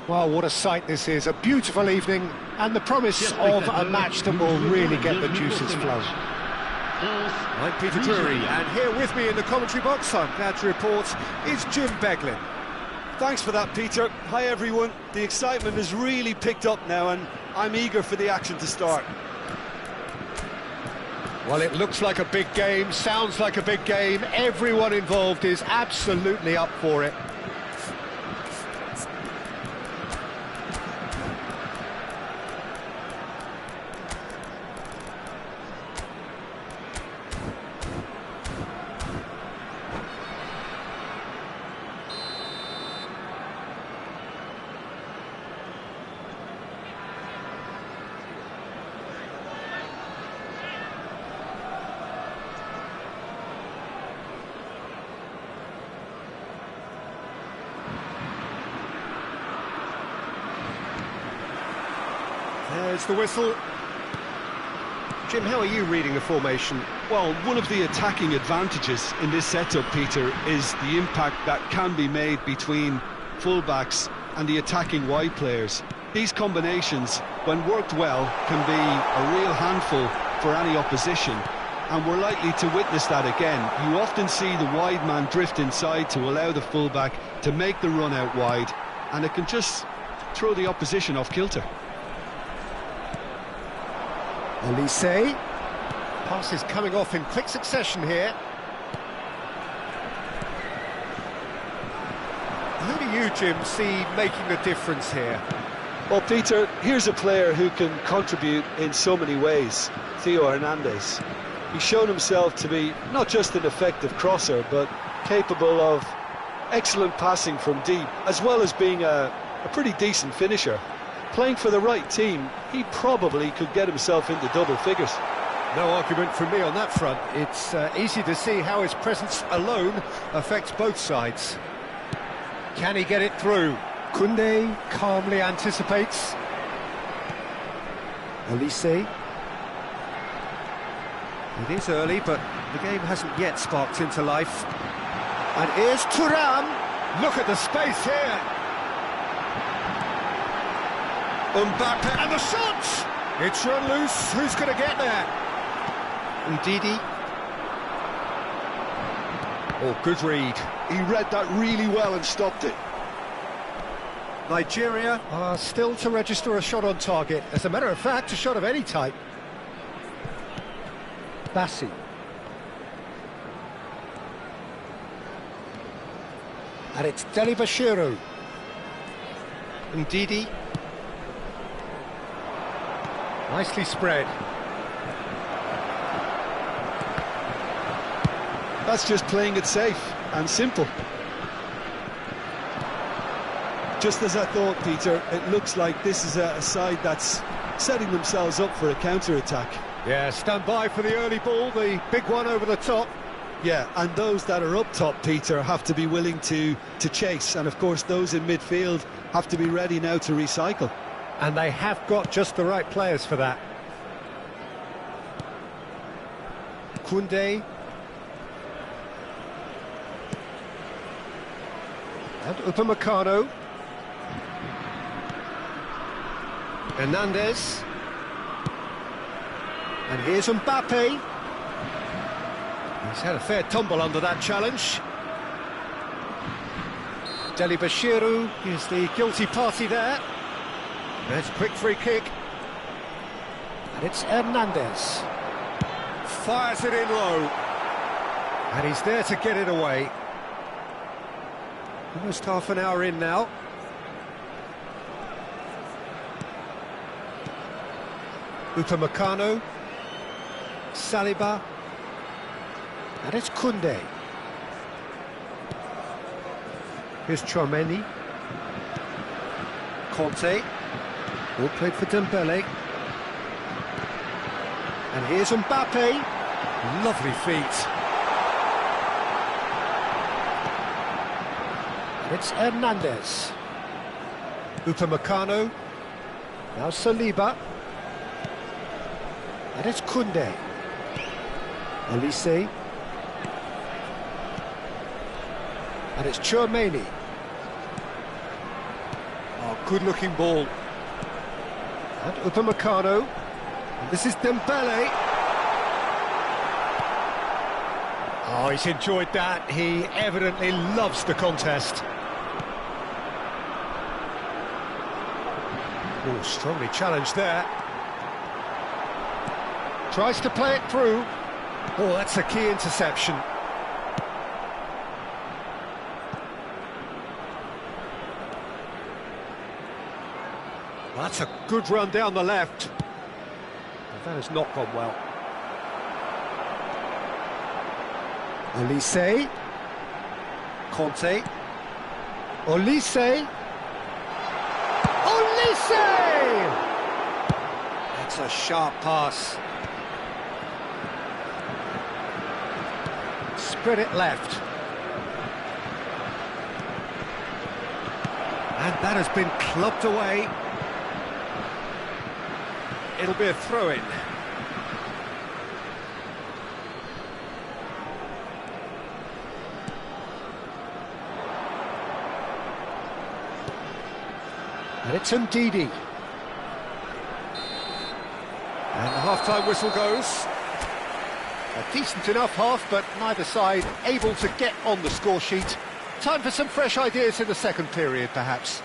Well, what a sight this is. A beautiful evening and the promise of a match that will really get the juices flowing. I'm Peter Drury, and here with me in the commentary box, I'm glad to report, is Jim Beglin. Thanks for that, Peter. Hi, everyone. The excitement has really picked up now, and I'm eager for the action to start. Well, it looks like a big game, sounds like a big game. Everyone involved is absolutely up for it. There's the whistle. Jim, how are you reading the formation? Well, one of the attacking advantages in this setup, Peter, is the impact that can be made between fullbacks and the attacking wide players. These combinations, when worked well, can be a real handful for any opposition, and we're likely to witness that again. You often see the wide man drift inside to allow the fullback to make the run out wide, and it can just throw the opposition off kilter. Elise. Passes coming off in quick succession here. Who do you, Jim, see making the difference here? Well, Peter, here's a player who can contribute in so many ways, Theo Hernandez. He's shown himself to be not just an effective crosser, but capable of excellent passing from deep, as well as being a pretty decent finisher. Playing for the right team, he probably could get himself into double figures. No argument from me on that front. It's easy to see how his presence alone affects both sides. Can he get it through? Koundé calmly anticipates. Elise. It is early, but the game hasn't yet sparked into life. And here's Thuram. Look at the space here. Mbappe, and the shot! It's run loose, who's going to get there? Ndidi. Oh, good read. He read that really well and stopped it. Nigeria are still to register a shot on target. As a matter of fact, a shot of any type. Bassi. And it's Delibashiru. Ndidi. Nicely spread. That's just playing it safe and simple. Just as I thought, Peter, it looks like this is a side that's setting themselves up for a counter-attack. Yeah, stand by for the early ball, the big one over the top. Yeah, and those that are up top, Peter, have to be willing to chase. And of course, those in midfield have to be ready now to recycle. And they have got just the right players for that. Koundé. And Upamecano. Hernandez. And here's Mbappe. He's had a fair tumble under that challenge. Delibashiru is the guilty party there. That's a quick free kick. And it's Hernandez. Fires it in low. And he's there to get it away. Almost half an hour in now. Upamecano. Saliba. And it's Koundé. Here's Tchouaméni. Conte. All played for Dembele. And here's Mbappe. Lovely feet. And it's Hernandez. Upamecano. Now Saliba. And it's Koundé. Elise. And it's Tchouaméni. Oh, good-looking ball. And Upamecano. And this is Dembele. Oh, he's enjoyed that. He evidently loves the contest. Oh, strongly challenged there. Tries to play it through. Oh, that's a key interception. That's a good run down the left. But that has not gone well. Olise. Conte. Olise. Olise! That's a sharp pass. Spread it left. And that has been clubbed away. It'll be a throw-in. And it's Ndidi. And the half-time whistle goes. A decent enough half, but neither side able to get on the score sheet. Time for some fresh ideas in the second period, perhaps.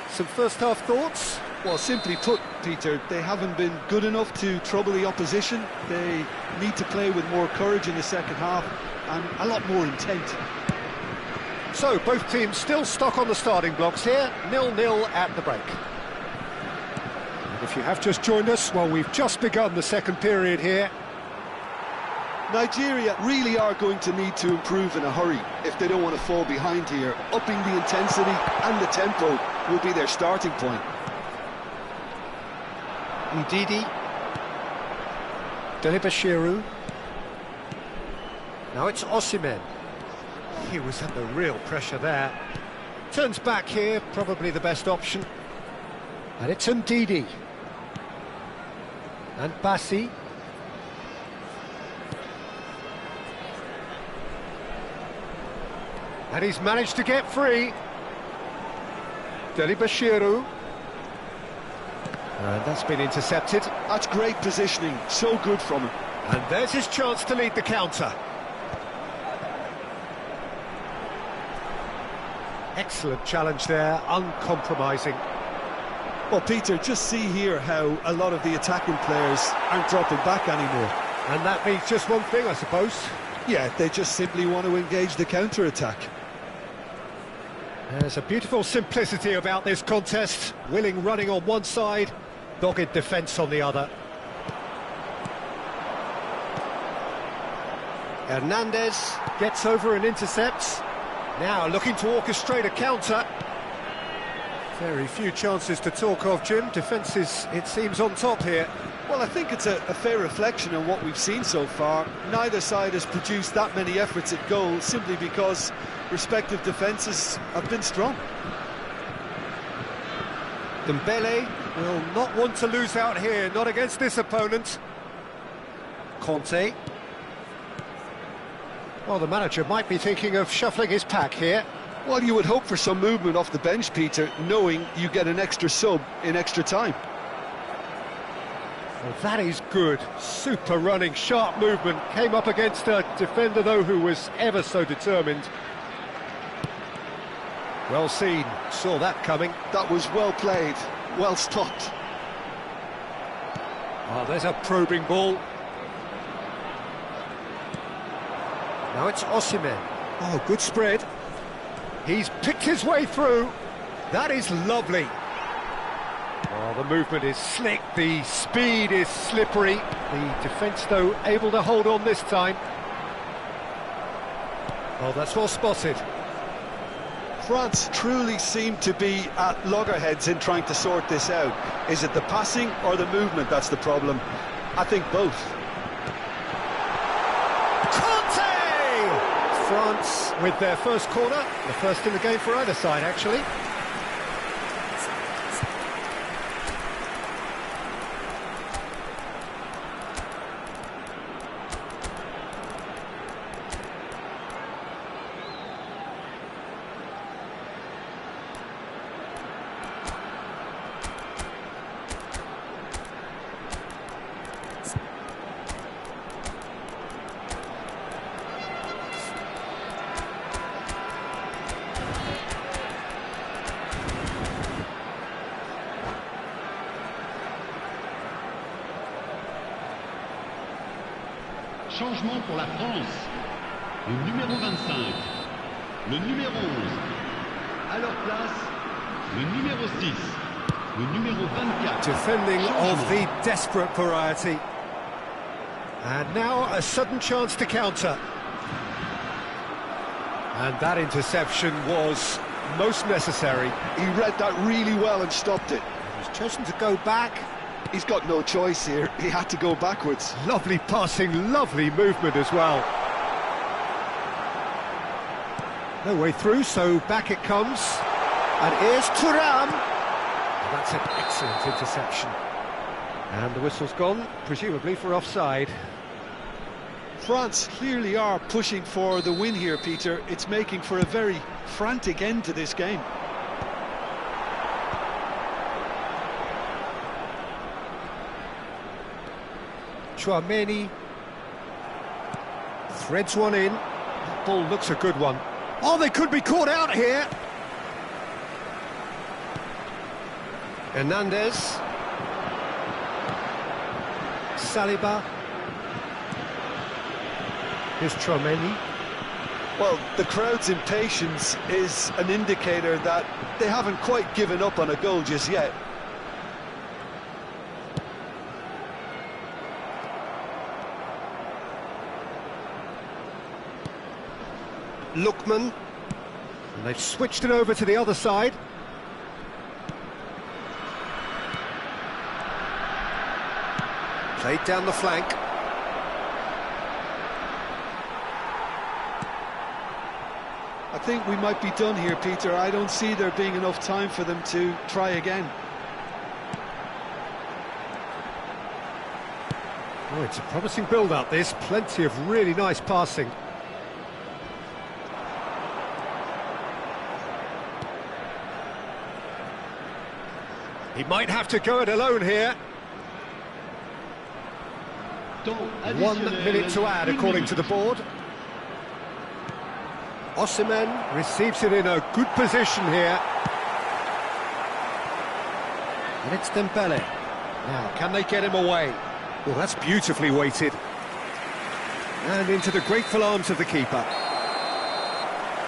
Some first-half thoughts? Well, simply put, Peter, they haven't been good enough to trouble the opposition. They need to play with more courage in the second half and a lot more intent. So, both teams still stuck on the starting blocks here, 0-0 at the break. And if you have just joined us, well, we've just begun the second period here. Nigeria really are going to need to improve in a hurry if they don't want to fall behind here. Upping the intensity and the tempo will be their starting point. Ndidi. Delibashiru. Now it's Osimhen. He was under real pressure there. Turns back here, probably the best option. And it's Ndidi. And Bassi. And he's managed to get free. Delibashiru. And that's been intercepted. That's great positioning, so good from him. And there's his chance to lead the counter. Excellent challenge there, uncompromising. Well, Peter, just see here how a lot of the attacking players aren't dropping back anymore. And that means just one thing, I suppose. Yeah, they just simply want to engage the counter-attack. There's a beautiful simplicity about this contest. Willing running on one side, dogged defence on the other. Hernandez gets over and intercepts. Now looking to orchestrate a counter. Very few chances to talk of, Jim. Defence is, it seems, on top here. Well, I think it's a fair reflection on what we've seen so far. Neither side has produced that many efforts at goal simply because respective defences have been strong. Dembele will not want to lose out here, not against this opponent. Conte. Well, the manager might be thinking of shuffling his pack here. Well, you would hope for some movement off the bench, Peter, knowing you get an extra sub in extra time. Well, that is good. Super running, sharp movement. Came up against a defender, though, who was ever so determined. Well seen. Saw that coming. That was well played. Well stopped. Oh, there's a probing ball. Now it's Osimhen. Oh, good spread. He's picked his way through. That is lovely. Oh, the movement is slick, the speed is slippery. The defence, though, able to hold on this time. Oh, that's well spotted. France truly seem to be at loggerheads in trying to sort this out. Is it the passing or the movement that's the problem? I think both. France with their first corner, the first in the game for either side, actually. Changement pour la France. Le numéro 25, le numéro 11. À leur place, le numéro 6, le numéro 24. Defending of the desperate variety. And now a sudden chance to counter. And that interception was most necessary. He read that really well and stopped it. He's chosen to go back. He's got no choice here. He had to go backwards. Lovely passing, lovely movement as well. No way through, so back it comes. And here's Thuram. That's an excellent interception. And the whistle's gone, presumably for offside. France clearly are pushing for the win here, Peter. It's making for a very frantic end to this game. Chouameni threads one in. That ball looks a good one. Oh, they could be caught out here. Hernandez. Saliba. Here's Chouameni. Well, the crowd's impatience is an indicator that they haven't quite given up on a goal just yet. Lookman. And they've switched it over to the other side. Played down the flank. I think we might be done here, Peter. I don't see there being enough time for them to try again. Oh, it's a promising build-up, this. Plenty of really nice passing. He might have to go it alone here. 1 minute to add, according to the board. Osimhen receives it in a good position here. And it's Dembele. Now, can they get him away? Well, that's beautifully weighted. And into the grateful arms of the keeper.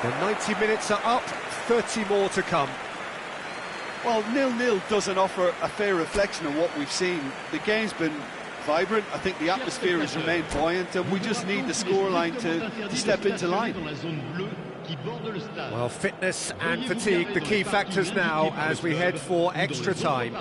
The 90 minutes are up, 30 more to come. Well, 0-0 doesn't offer a fair reflection of what we've seen. The game's been vibrant. I think the atmosphere has remained buoyant, and we just need the scoreline to step into line. Well, fitness and fatigue, the key factors now as we head for extra time.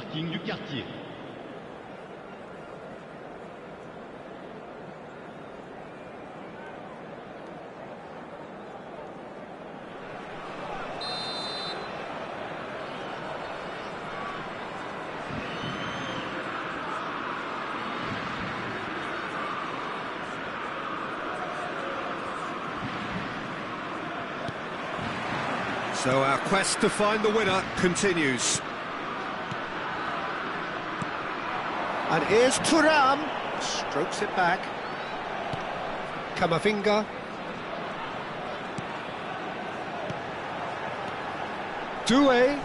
So our quest to find the winner continues. And here's Thuram. Strokes it back. Camavinga. Doué.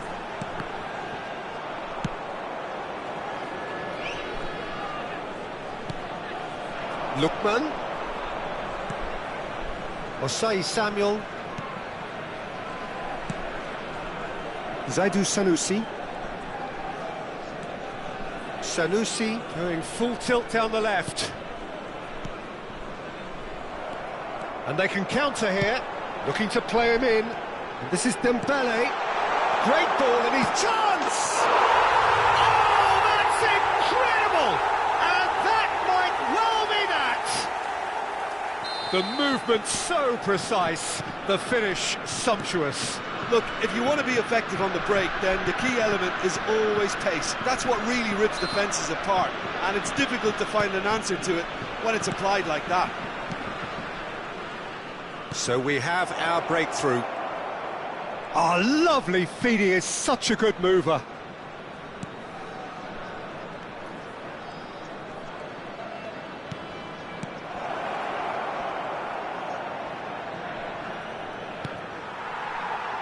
Lookman. Osai Samuel. Zaidu Sanusi. Sanusi going full tilt down the left. And they can counter here, looking to play him in. And this is Dembele. Great ball and his chance! Oh, that's incredible! And that might well be that! The movement so precise, the finish sumptuous. Look, if you want to be effective on the break, then the key element is always pace. That's what really rips defences apart, and it's difficult to find an answer to it when it's applied like that. So we have our breakthrough. Oh, lovely feed, he is such a good mover.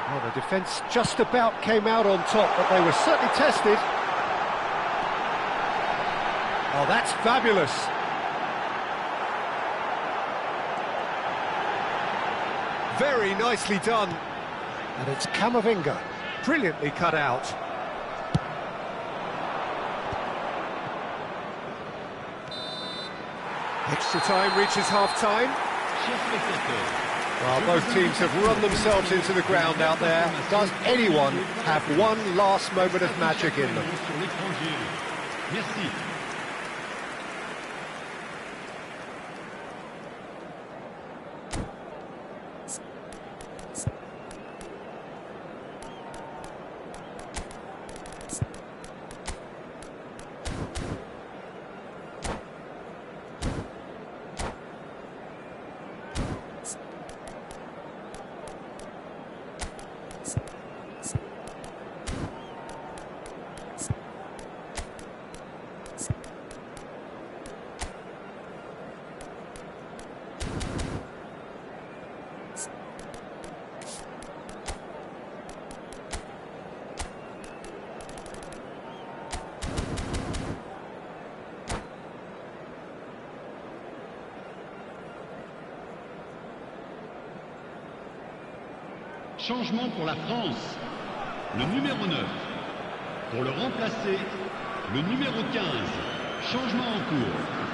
Well, the defence just about came out on top, but they were certainly tested. Oh, that's fabulous. very nicely done. And it's Camavinga. Brilliantly cut out. Extra time reaches half-time. Chers spectateurs, Well, both teams have run themselves into the ground out there. Does anyone have one last moment of magic in them? sur l'écran géant. Merci. Changement pour la France. Le numéro 9. Pour le remplacer, le numéro 15. Changement en cours.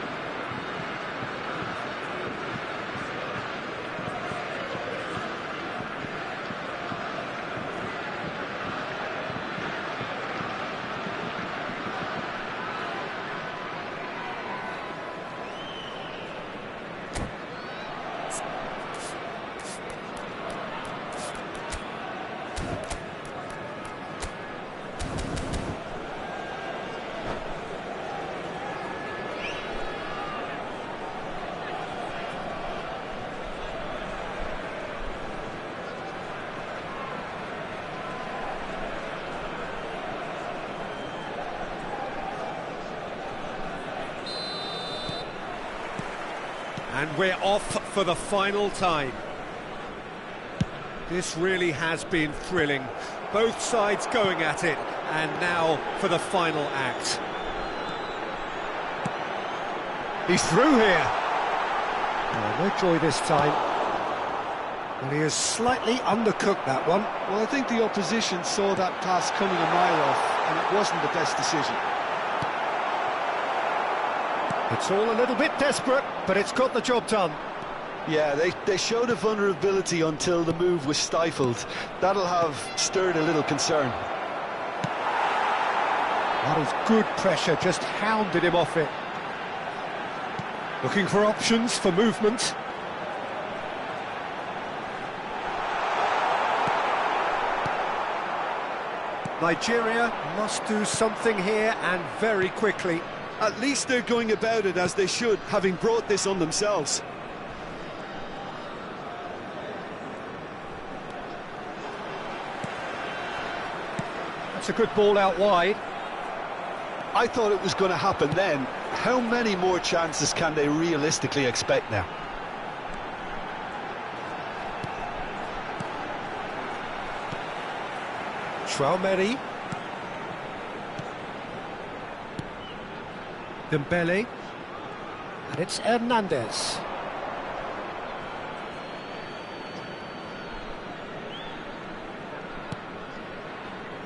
And we're off for the final time. This really has been thrilling. Both sides going at it, and now for the final act. He's through here. Oh, no joy this time. Well, he has slightly undercooked that one. Well, I think the opposition saw that pass coming a mile off, and it wasn't the best decision. It's all a little bit desperate, but it's got the job done. Yeah, they showed a vulnerability until the move was stifled. That'll have stirred a little concern. That is good pressure, just hounded him off it. Looking for options for movement. Nigeria must do something here, and very quickly. At least they're going about it as they should, having brought this on themselves. That's a good ball out wide. I thought it was going to happen then. How many more chances can they realistically expect now? Traoré. Dembele. And it's Hernandez.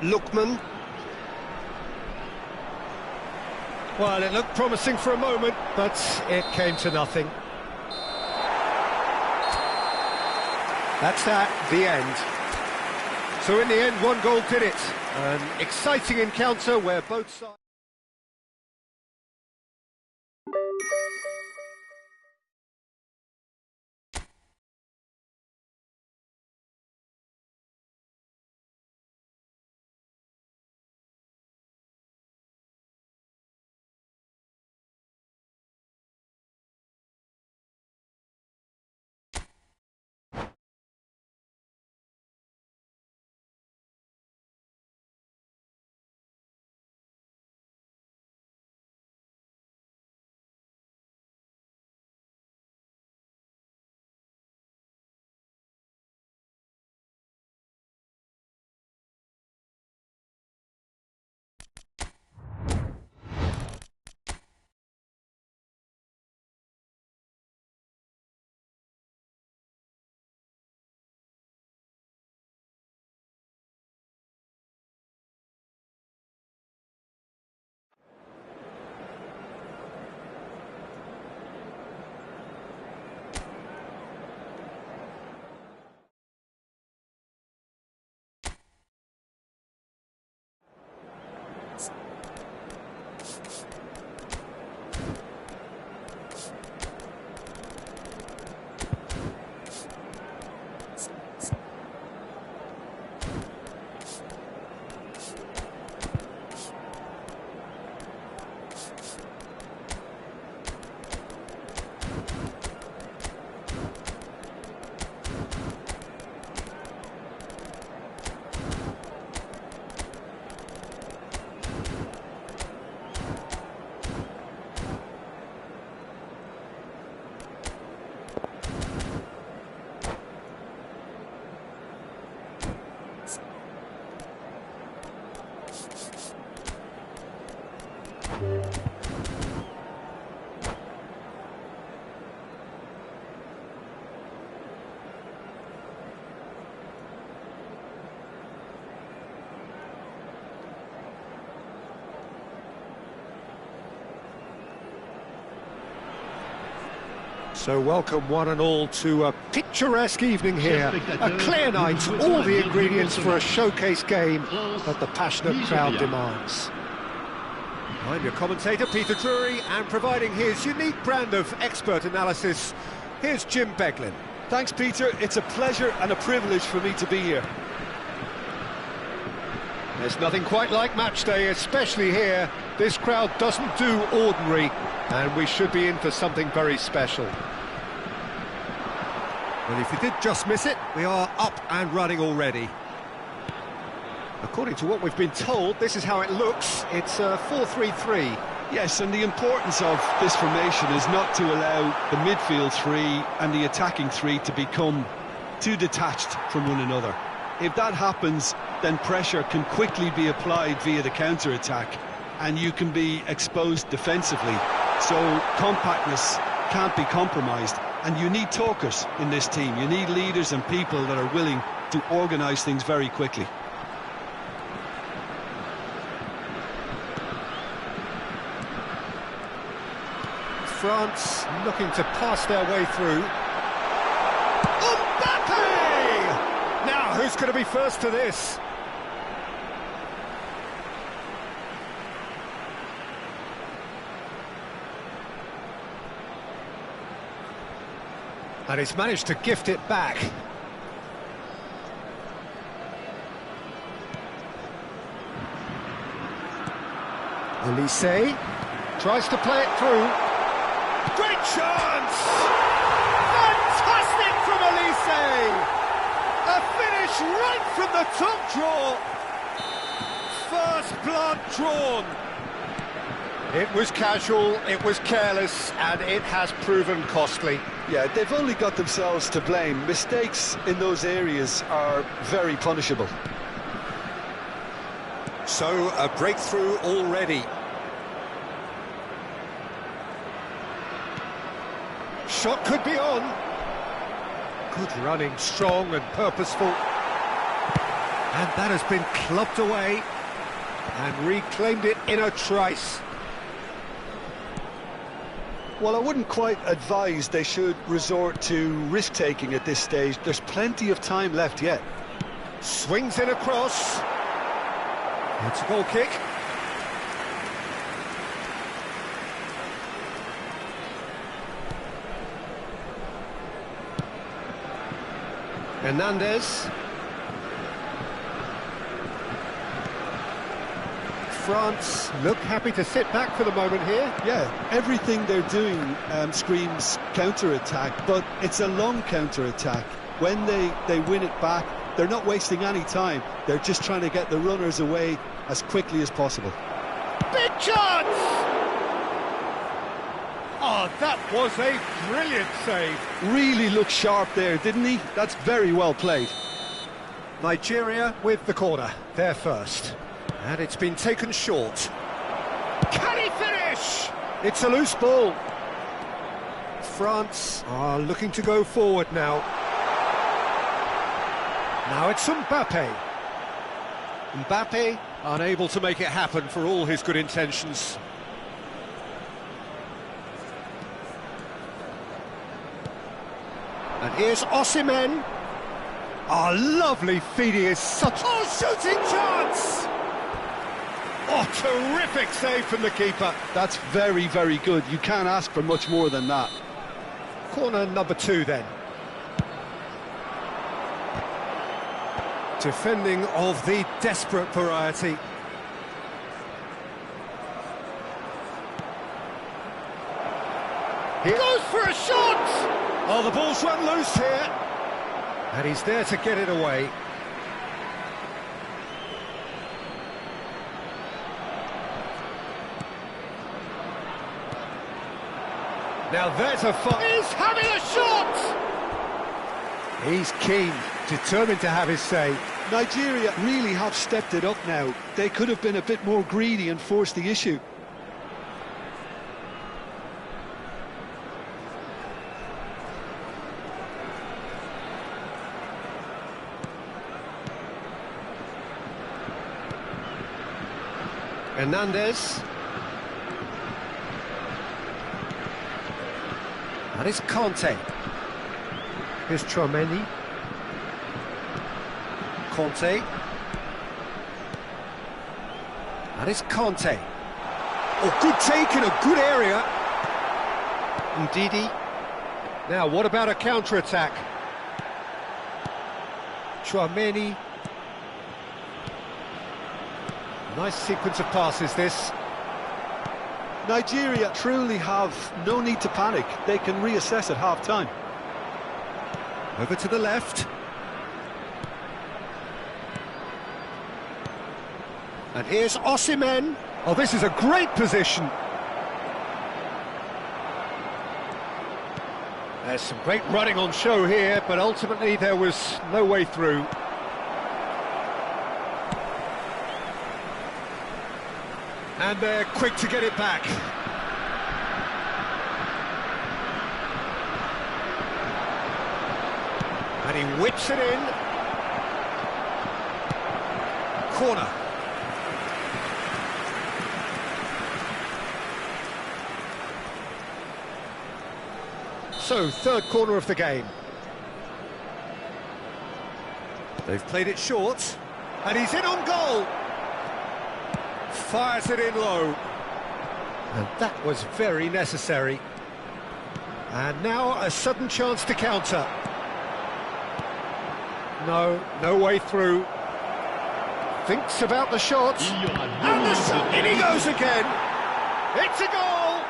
Lookman. Well, it looked promising for a moment, but it came to nothing. That's that, the end. So in the end, one goal did it. An exciting encounter where both sides... So welcome one and all to a picturesque evening here, a clear night, all the ingredients for a showcase game that the passionate crowd demands. I'm your commentator, Peter Drury, and providing his unique brand of expert analysis, here's Jim Beglin. Thanks, Peter. It's a pleasure and a privilege for me to be here. There's nothing quite like match day, especially here. This crowd doesn't do ordinary, and we should be in for something very special. Well, if you did just miss it, we are up and running already. According to what we've been told, this is how it looks. It's a 4-3-3. Yes, and the importance of this formation is not to allow the midfield three and the attacking three to become too detached from one another. If that happens, then pressure can quickly be applied via the counter-attack, and you can be exposed defensively. So compactness can't be compromised, and you need talkers in this team. You need leaders and people that are willing to organise things very quickly. France looking to pass their way through. Mbappe! Now, who's going to be first to this? And he's managed to gift it back. Elise tries to play it through. Great chance! Fantastic from Elise! A finish right from the top draw. First blood drawn. It was casual, it was careless, and it has proven costly. Yeah, they've only got themselves to blame. Mistakes in those areas are very punishable. So, a breakthrough already. Shot could be on. Good running, strong and purposeful. And that has been clubbed away and reclaimed it in a trice. Well, I wouldn't quite advise they should resort to risk-taking at this stage. There's plenty of time left yet. Swings in across. It's a goal kick. Hernandez. France look happy to sit back for the moment here. Yeah, everything they're doing screams counter-attack, but it's a long counter-attack. When they win it back, they're not wasting any time. They're just trying to get the runners away as quickly as possible. Big chance! Oh, that was a brilliant save. Really looked sharp there, didn't he? That's very well played. Nigeria with the corner. They're first. And it's been taken short. Can he finish? It's a loose ball. France are looking to go forward now. Now it's Mbappe. Mbappe unable to make it happen for all his good intentions. And here's Osimhen. Oh, lovely feeding is such... Oh, shooting chance! Oh, terrific save from the keeper. That's very, very good. You can't ask for much more than that. Corner number 2 then. Defending of the desperate variety. He goes for a shot! Oh, the ball's run loose here. And he's there to get it away. Now there's a fight. He's having a shot! He's keen, determined to have his say. Nigeria really have stepped it up now. They could have been a bit more greedy and forced the issue. Hernandez. And it's Conte. Here's Tchouaméni. Conte. And it's Conte. Oh, good take in a good area. Ndidi. Now, what about a counter-attack? Tchouaméni. Nice sequence of passes, this. Nigeria truly have no need to panic. They can reassess at half-time. Over to the left. And here's Osimhen. Oh, this is a great position. There's some great running on show here, but ultimately there was no way through. And they're quick to get it back. And he whips it in. Corner. So, third corner of the game. They've played it short. And he's in on goal. Fires it in low. And that was very necessary. And now a sudden chance to counter. No way through. Thinks about the shot. And the shot, in he goes again. It's a goal.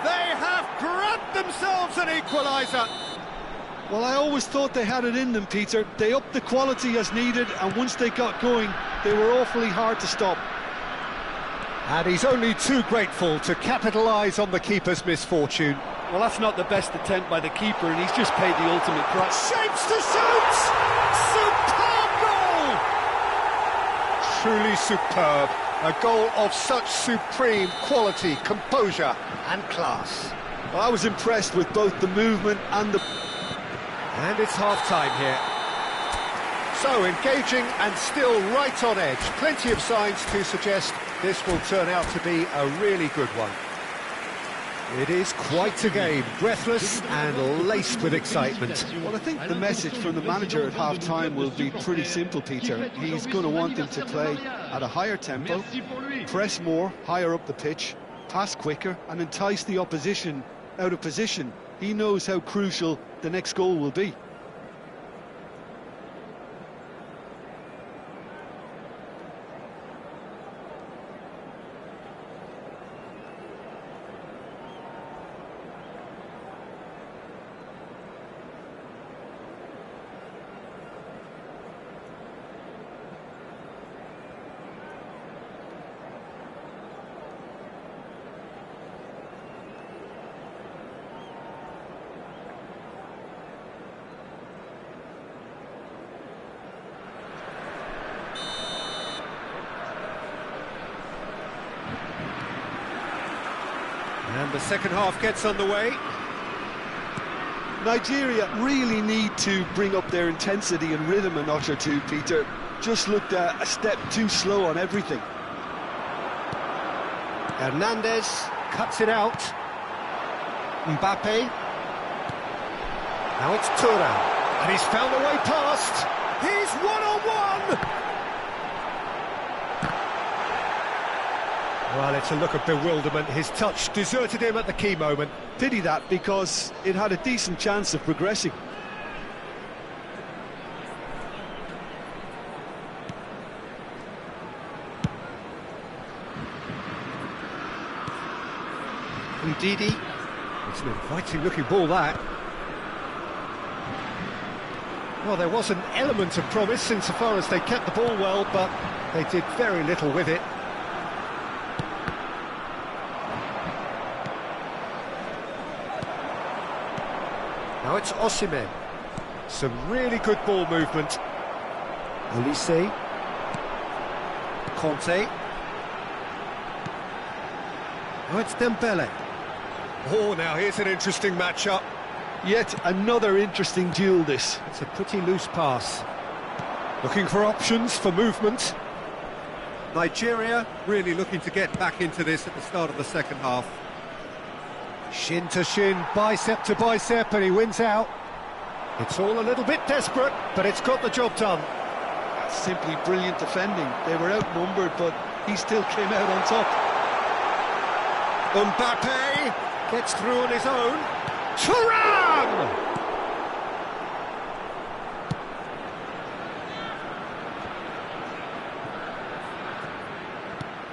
They have grabbed themselves an equaliser. Well, I always thought they had it in them, Peter. They upped the quality as needed, and once they got going, they were awfully hard to stop. And he's only too grateful to capitalise on the keeper's misfortune. Well, that's not the best attempt by the keeper, and he's just paid the ultimate price. Shapes to shoot! Superb goal! Truly superb. A goal of such supreme quality, composure and class. Well, I was impressed with both the movement and the... And it's half-time here. So, engaging and still right on edge. Plenty of signs to suggest this will turn out to be a really good one. It is quite a game, breathless and laced with excitement. Well, I think the message from the manager at half-time will be pretty simple, Peter. He's going to want them to play at a higher tempo, press more, higher up the pitch, pass quicker and entice the opposition out of position. He knows how crucial the next goal will be. And the second half gets underway. Nigeria really need to bring up their intensity and rhythm a notch or two, Peter. Just looked a step too slow on everything. Hernandez cuts it out. Mbappe. Now it's Thuram. And he's found a way past. He's one-on-one! Well, it's a look of bewilderment. His touch deserted him at the key moment. Pity that, because it had a decent chance of progressing. Ndidi. It's an inviting looking ball, that. Well, there was an element of promise insofar as they kept the ball well, but they did very little with it. Now it's Osimhen. Some really good ball movement. Olise. Conte. Now it's Dembele. Oh, now here's an interesting matchup. Yet another interesting duel, this. It's a pretty loose pass. Looking for options for movement. Nigeria really looking to get back into this at the start of the second half. Shin to shin, bicep to bicep, and he wins out. It's all a little bit desperate, but it's got the job done. That's simply brilliant defending. They were outnumbered, but he still came out on top. Mbappe gets through on his own. Thuram!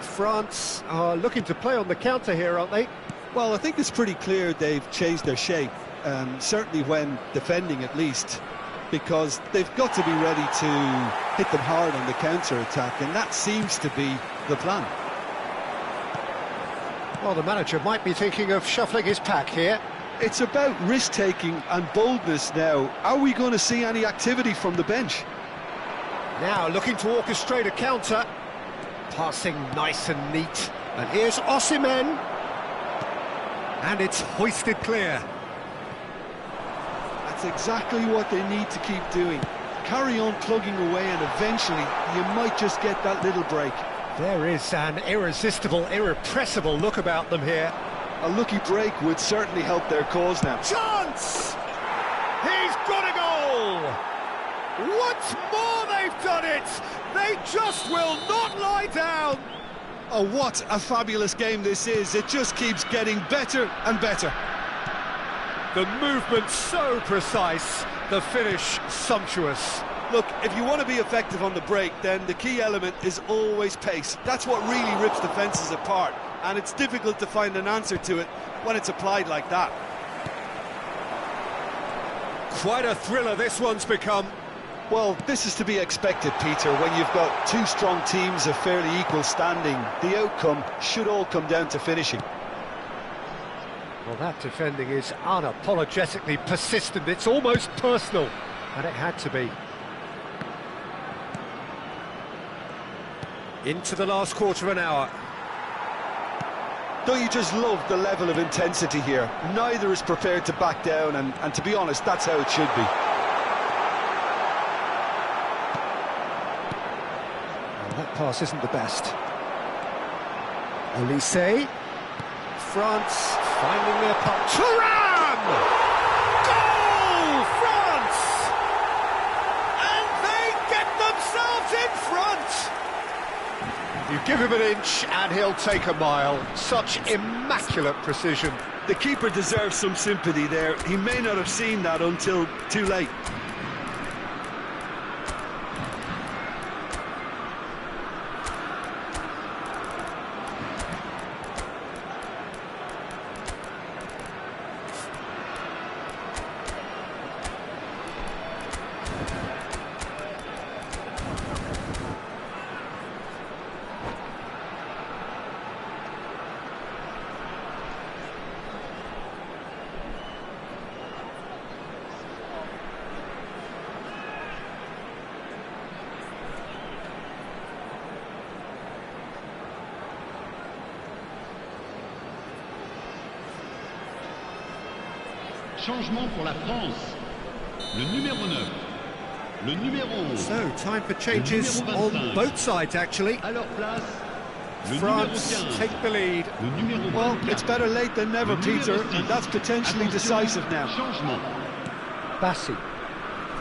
France are looking to play on the counter here, aren't they? Well, I think it's pretty clear they've changed their shape, certainly when defending at least, because they've got to be ready to hit them hard on the counter-attack, and that seems to be the plan. Well, the manager might be thinking of shuffling his pack here. It's about risk-taking and boldness now. Are we going to see any activity from the bench? Now looking to orchestrate a counter. Passing nice and neat. And here's Osimhen. And it's hoisted clear. That's exactly what they need to keep doing. Carry on plugging away, and eventually you might just get that little break. There is an irresistible, irrepressible look about them here. A lucky break would certainly help their cause now. Chance! He's got a goal! Once more they've done it! They just will not lie down! Oh, what a fabulous game this is. It just keeps getting better and better. The movement so precise, the finish sumptuous. Look, if you want to be effective on the break, then the key element is always pace. That's what really rips defences apart, and it's difficult to find an answer to it when it's applied like that. Quite a thriller this one's become. Well, this is to be expected, Peter. When you've got two strong teams of fairly equal standing, the outcome should all come down to finishing. Well, that defending is unapologetically persistent. It's almost personal, and it had to be. Into the last quarter of an hour. Don't you just love the level of intensity here? Neither is prepared to back down, and to be honest, that's how it should be. Well, that pass isn't the best. Olise. France finding their puck. Thuram! Goal! France! And they get themselves in front! You give him an inch and he'll take a mile. Such immaculate precision. The keeper deserves some sympathy there. He may not have seen that until too late. Changement pour la France. Le numéro 9. Le numéro 11. So, time for changes on both sides, actually. À leur place, le France numéro 15. take the lead. Le numéro Well, 24. it's better late than never, Le Peter, numéro 6. and that's potentially Attention, decisive now. Changement. Bassi.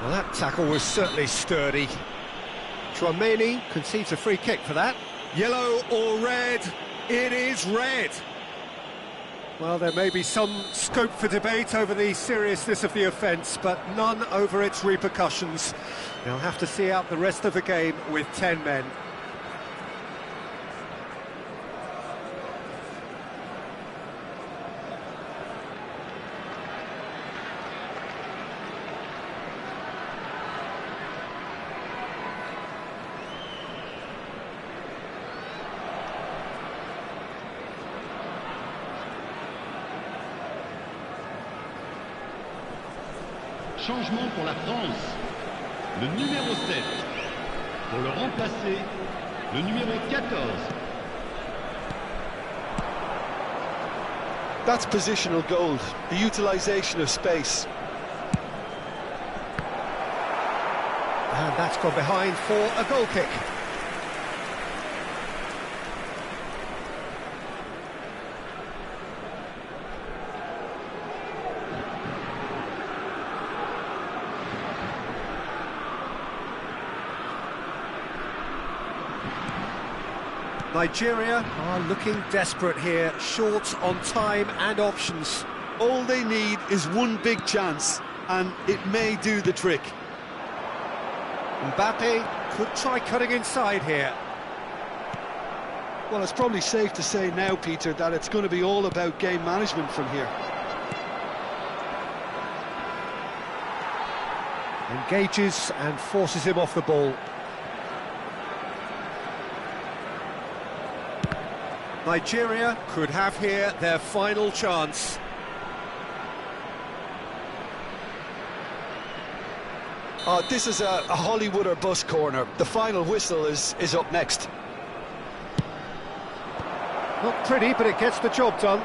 Well, that tackle was certainly sturdy. Chouameni concedes a free kick for that. Yellow or red? It is red. Well, there may be some scope for debate over the seriousness of the offence, but none over its repercussions. They'll have to see out the rest of the game with 10 men. Changement pour la France. Le numéro 7. Pour le remplacer, le numéro 14. That's positional gold, the utilisation of space. And that's gone behind for a goal kick. Nigeria are looking desperate here, short on time and options. All they need is one big chance, and it may do the trick. Mbappe could try cutting inside here. Well, it's probably safe to say now, Peter, that it's going to be all about game management from here. Engages and forces him off the ball. Nigeria could have here their final chance. This is a Hollywood or bust corner. The final whistle is up next. Not pretty, but it gets the job done.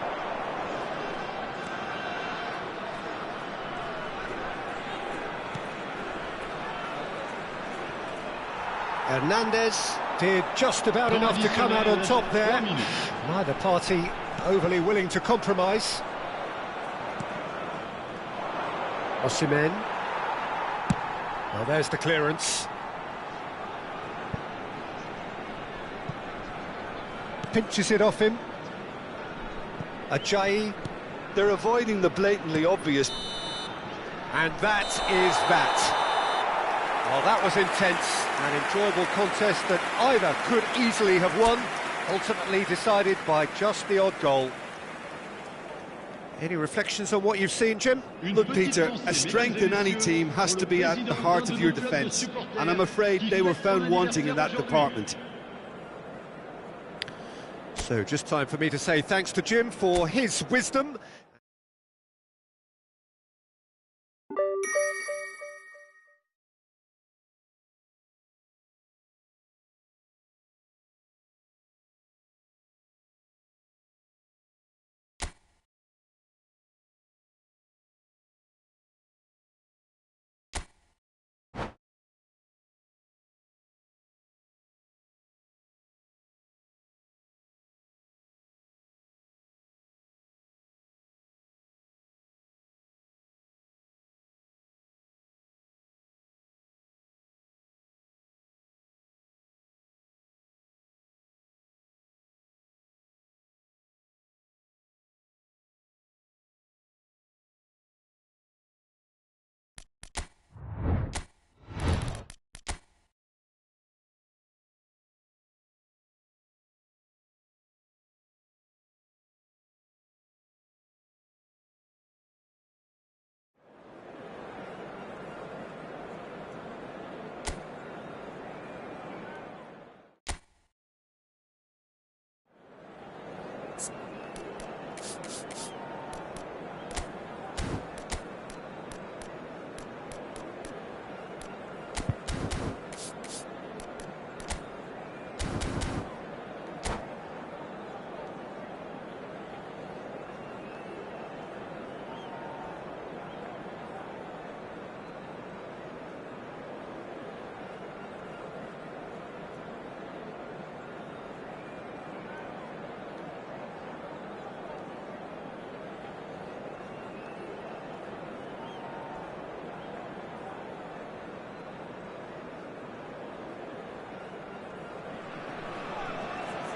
Hernandez did just about enough to come out on top there. Neither party overly willing to compromise. Osimhen. Well, there's the clearance. Pinches it off him. Ajayi. They're avoiding the blatantly obvious. And that is that. Well, that was intense, an enjoyable contest that either could easily have won, ultimately decided by just the odd goal. Any reflections on what you've seen, Jim? Look, Peter, a strength in any team has to be at the heart of your defence, and I'm afraid they were found wanting in that department. So just time for me to say thanks to Jim for his wisdom.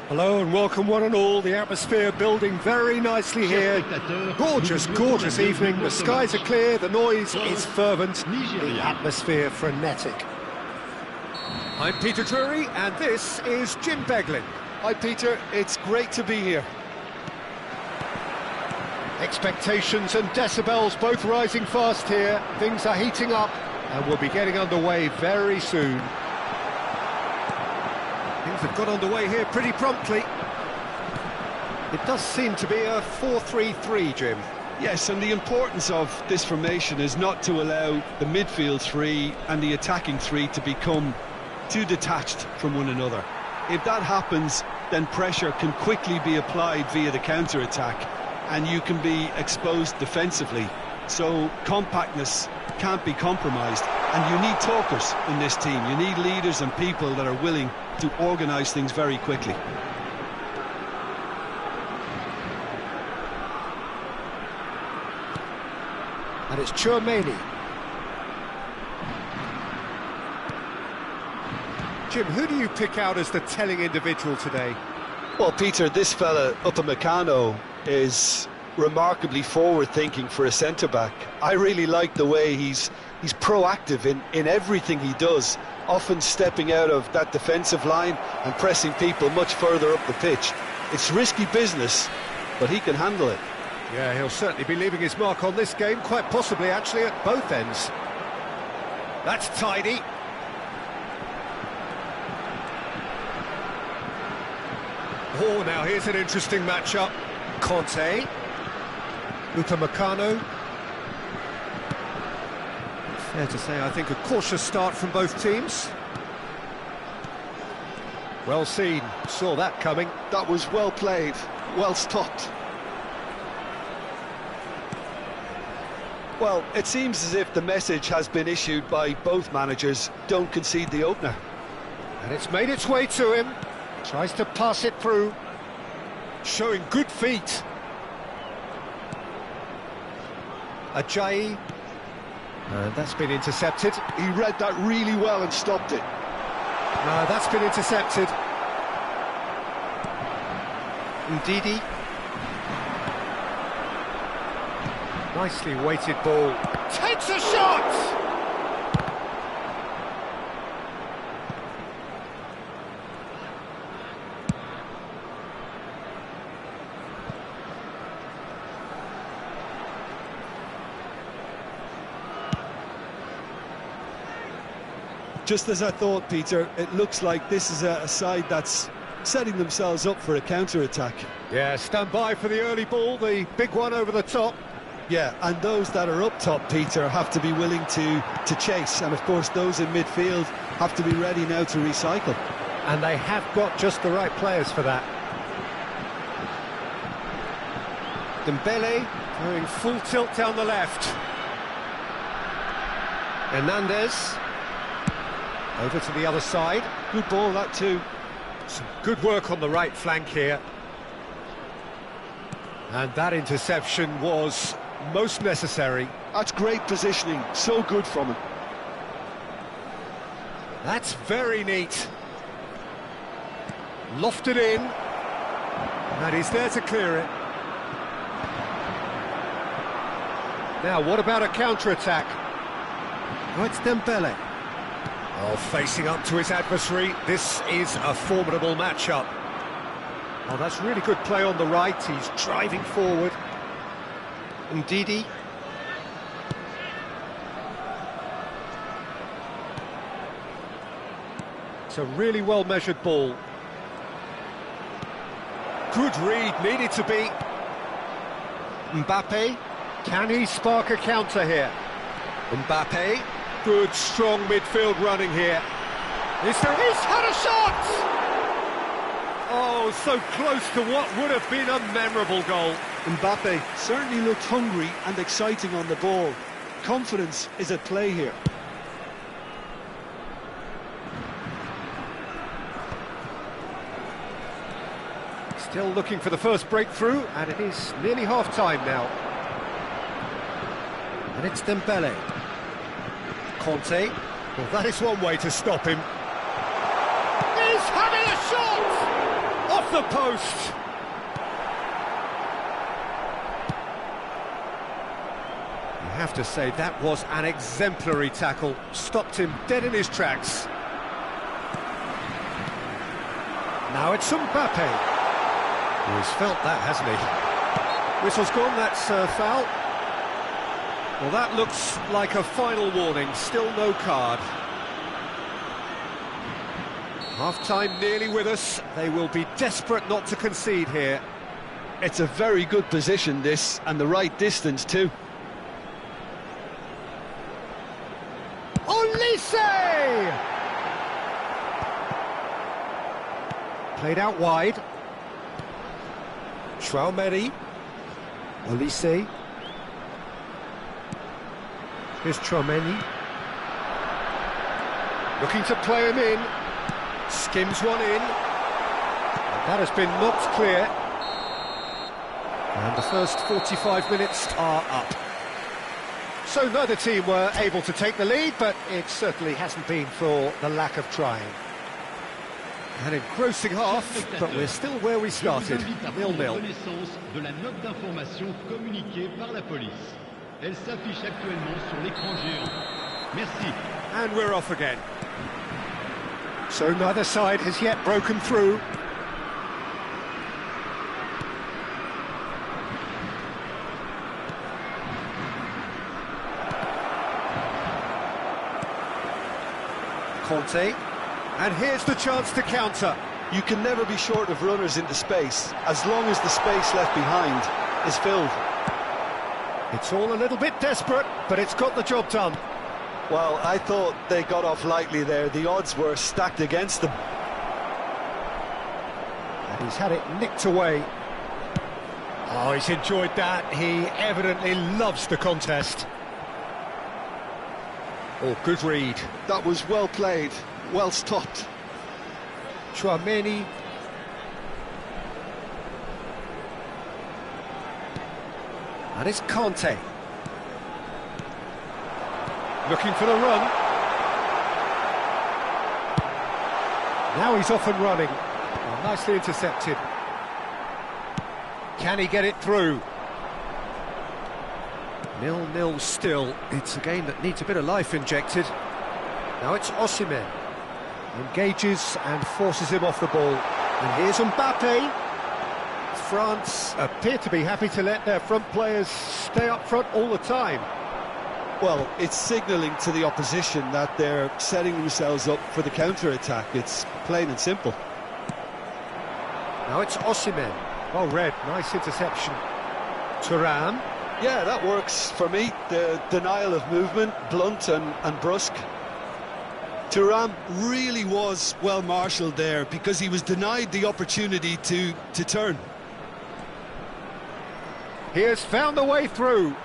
Hello and welcome one and all. The atmosphere building very nicely here. Gorgeous, gorgeous evening. The skies are clear, the noise is fervent, the atmosphere frenetic. I'm Peter Drury and this is Jim Beglin. Hi Peter, it's great to be here. Expectations and decibels both rising fast here. Things are heating up and we'll be getting underway very soon. Things have got underway here pretty promptly. It does seem to be a 4-3-3, Jim. Yes, and the importance of this formation is not to allow the midfield three and the attacking three to become too detached from one another. If that happens, then pressure can quickly be applied via the counter-attack and you can be exposed defensively. So compactness can't be compromised, and you need talkers in this team. You need leaders and people that are willing to organise things very quickly. And it's Tchouameni. Jim, who do you pick out as the telling individual today? Well, Peter, this fella, Upamecano, is remarkably forward-thinking for a centre-back. I really like the way he's proactive in everything he does, often stepping out of that defensive line and pressing people much further up the pitch. It's risky business, but he can handle it. Yeah, he'll certainly be leaving his mark on this game, quite possibly actually at both ends. That's tidy. Oh, now here's an interesting matchup. Conte, Upamecano. Fair to say, I think a cautious start from both teams. Well seen, saw that coming. That was well played, well stopped. Well, it seems as if the message has been issued by both managers: don't concede the opener. And it's made its way to him. Tries to pass it through. Showing good feet. Ajayi. And that's been intercepted. He read that really well and stopped it. No, that's been intercepted. Ndidi. Nicely weighted ball. Takes a shot! Just as I thought, Peter, it looks like this is a side that's setting themselves up for a counter-attack. Yeah, stand by for the early ball, the big one over the top. Yeah, and those that are up top, Peter, have to be willing to chase. And, of course, those in midfield have to be ready now to recycle. And they have got just the right players for that. Dembele going full tilt down the left. Hernandez. Over to the other side. Good ball, that too. Some good work on the right flank here. And that interception was most necessary. That's great positioning, so good from him. That's very neat. Lofted in. And he's there to clear it. Now, what about a counter-attack? Oh, it's Dembele. Oh, facing up to his adversary, this is a formidable matchup. Oh, that's really good play on the right, he's driving forward. Ndidi. It's a really well-measured ball. Good read, needed to be. Mbappe, can he spark a counter here? Mbappe. Good, strong midfield running here. He's had a shot! Oh, so close to what would have been a memorable goal. Mbappe certainly looked hungry and exciting on the ball. Confidence is at play here. Still looking for the first breakthrough, and it is nearly half-time now. And it's Dembele. Conte, well, that is one way to stop him. He's having a shot! Off the post! You have to say that was an exemplary tackle. Stopped him dead in his tracks. Now it's Mbappe. He's felt that, hasn't he? Whistle's gone, that's a foul. Well, that looks like a final warning, still no card. Half-time nearly with us, they will be desperate not to concede here. It's a very good position, this, and the right distance too. Olise! Played out wide. Traoré. Olise. Here's Traoré. Looking to play him in. Skims one in. And that has been knocked clear. And the first 45 minutes are up. So neither team were able to take the lead, but it certainly hasn't been for the lack of trying. An engrossing half, but we're still where we started, 0-0. Connaissance de la note d'information communiquée par la police. Elle s'affiche actuellement sur l'écran géant. Merci. And we're off again. So neither side has yet broken through. Conte, and here's the chance to counter. You can never be short of runners into space, as long as the space left behind is filled. It's all a little bit desperate, but it's got the job done. Well, I thought they got off lightly there. The odds were stacked against them. And he's had it nicked away. Oh, he's enjoyed that. He evidently loves the contest. Oh, good read. That was well played, well stopped. Tchouaméni. And it's Conte. Looking for the run. Now he's off and running. Well, nicely intercepted. Can he get it through? 0-0 still. It's a game that needs a bit of life injected. Now it's Osimhen. Engages and forces him off the ball. And here's Mbappe. France appear to be happy to let their front players stay up front all the time. Well, it's signalling to the opposition that they're setting themselves up for the counter-attack. It's plain and simple. Now it's Osimhen. Well read, nice interception. Thuram. Yeah, that works for me. The denial of movement, blunt and brusque. Thuram really was well marshalled there because he was denied the opportunity to turn. He has found the way through.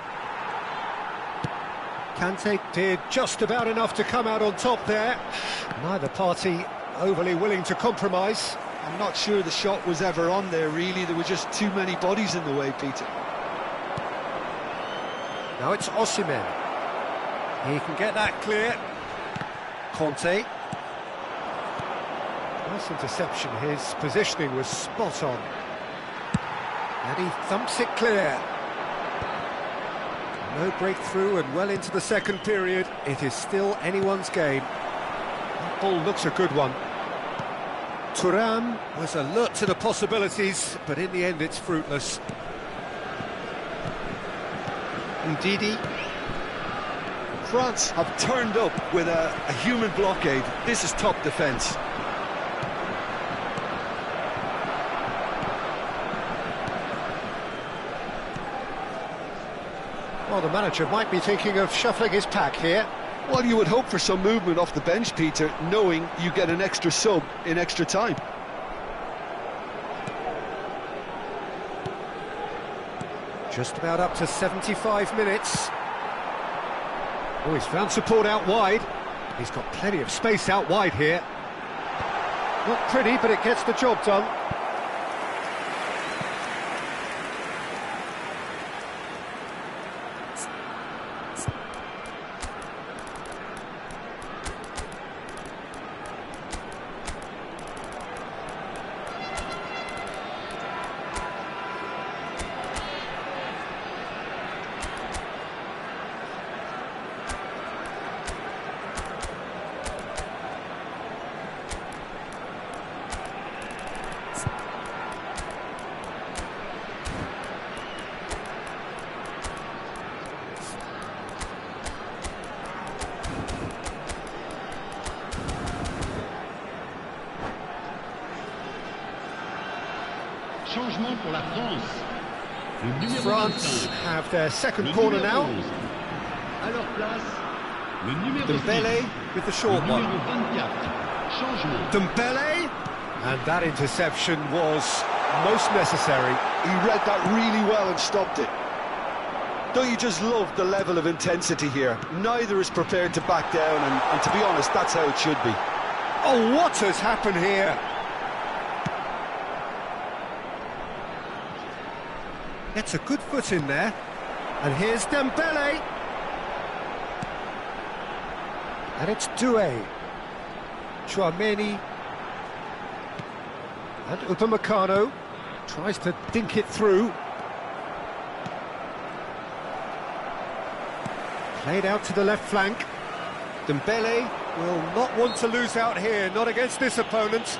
Kante did just about enough to come out on top there. Neither party overly willing to compromise. I'm not sure the shot was ever on there, really. There were just too many bodies in the way, Peter. Now it's Osimhen. He can get that clear. Conte. Nice interception. His positioning was spot on. And he thumps it clear. No breakthrough and well into the second period. It is still anyone's game. That ball looks a good one. Thuram was alert to the possibilities, but in the end it's fruitless. Ndidi. France have turned up with a human blockade. This is top defence. Well, the manager might be thinking of shuffling his pack here. Well, you would hope for some movement off the bench, Peter, knowing you get an extra sub in extra time. Just about up to 75 minutes. Oh, he's found support out wide. He's got plenty of space out wide here. Not pretty, but it gets the job done. Changement pour la France. Le numéro France 25. have their second Le corner numéro now. 11. À leur place, le numéro Dembele 6. with the Le short numéro one. 24. Changement. Dembele, and that interception was most necessary. He read that really well and stopped it. Don't you just love the level of intensity here? Neither is prepared to back down, and to be honest, that's how it should be. Oh, what has happened here? Gets a good foot in there. And here's Dembele. And it's Doué. Tchouaméni. And Upamecano tries to dink it through. Played out to the left flank. Dembele will not want to lose out here, not against this opponent.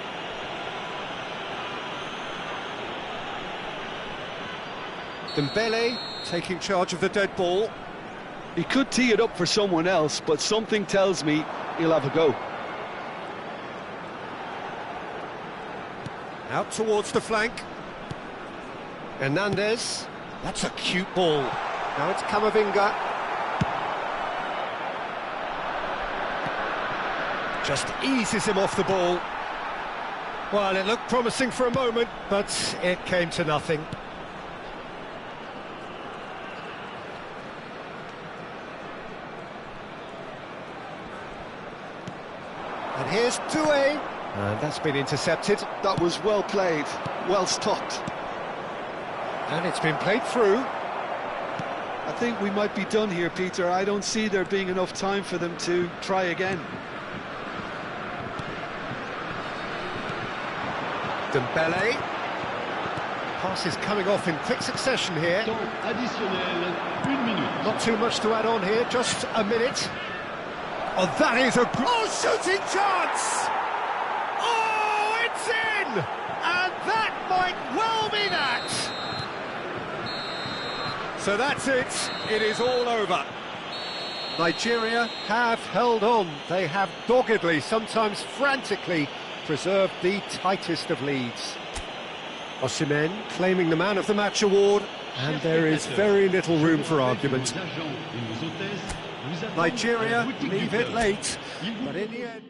Dembele taking charge of the dead ball. He could tee it up for someone else, but something tells me he'll have a go. Out towards the flank. Hernandez. That's a cute ball. Now it's Camavinga. Just eases him off the ball. Well, it looked promising for a moment, but it came to nothing. And here's Tien. And that's been intercepted. That was well played, well stopped. And it's been played through. I think we might be done here, Peter. I don't see there being enough time for them to try again. Dembele. Pass is coming off in quick succession here. Temps additionnel, 1 minute. Not too much to add on here, just a minute. Oh, that is a... Oh, shooting chance! Oh, it's in! And that might well be that! So that's it. It is all over. Nigeria have held on. They have doggedly, sometimes frantically, preserved the tightest of leads. Osimhen claiming the Man of the Match award, and there is very little room for argument. Nigeria leave it late, but in the end...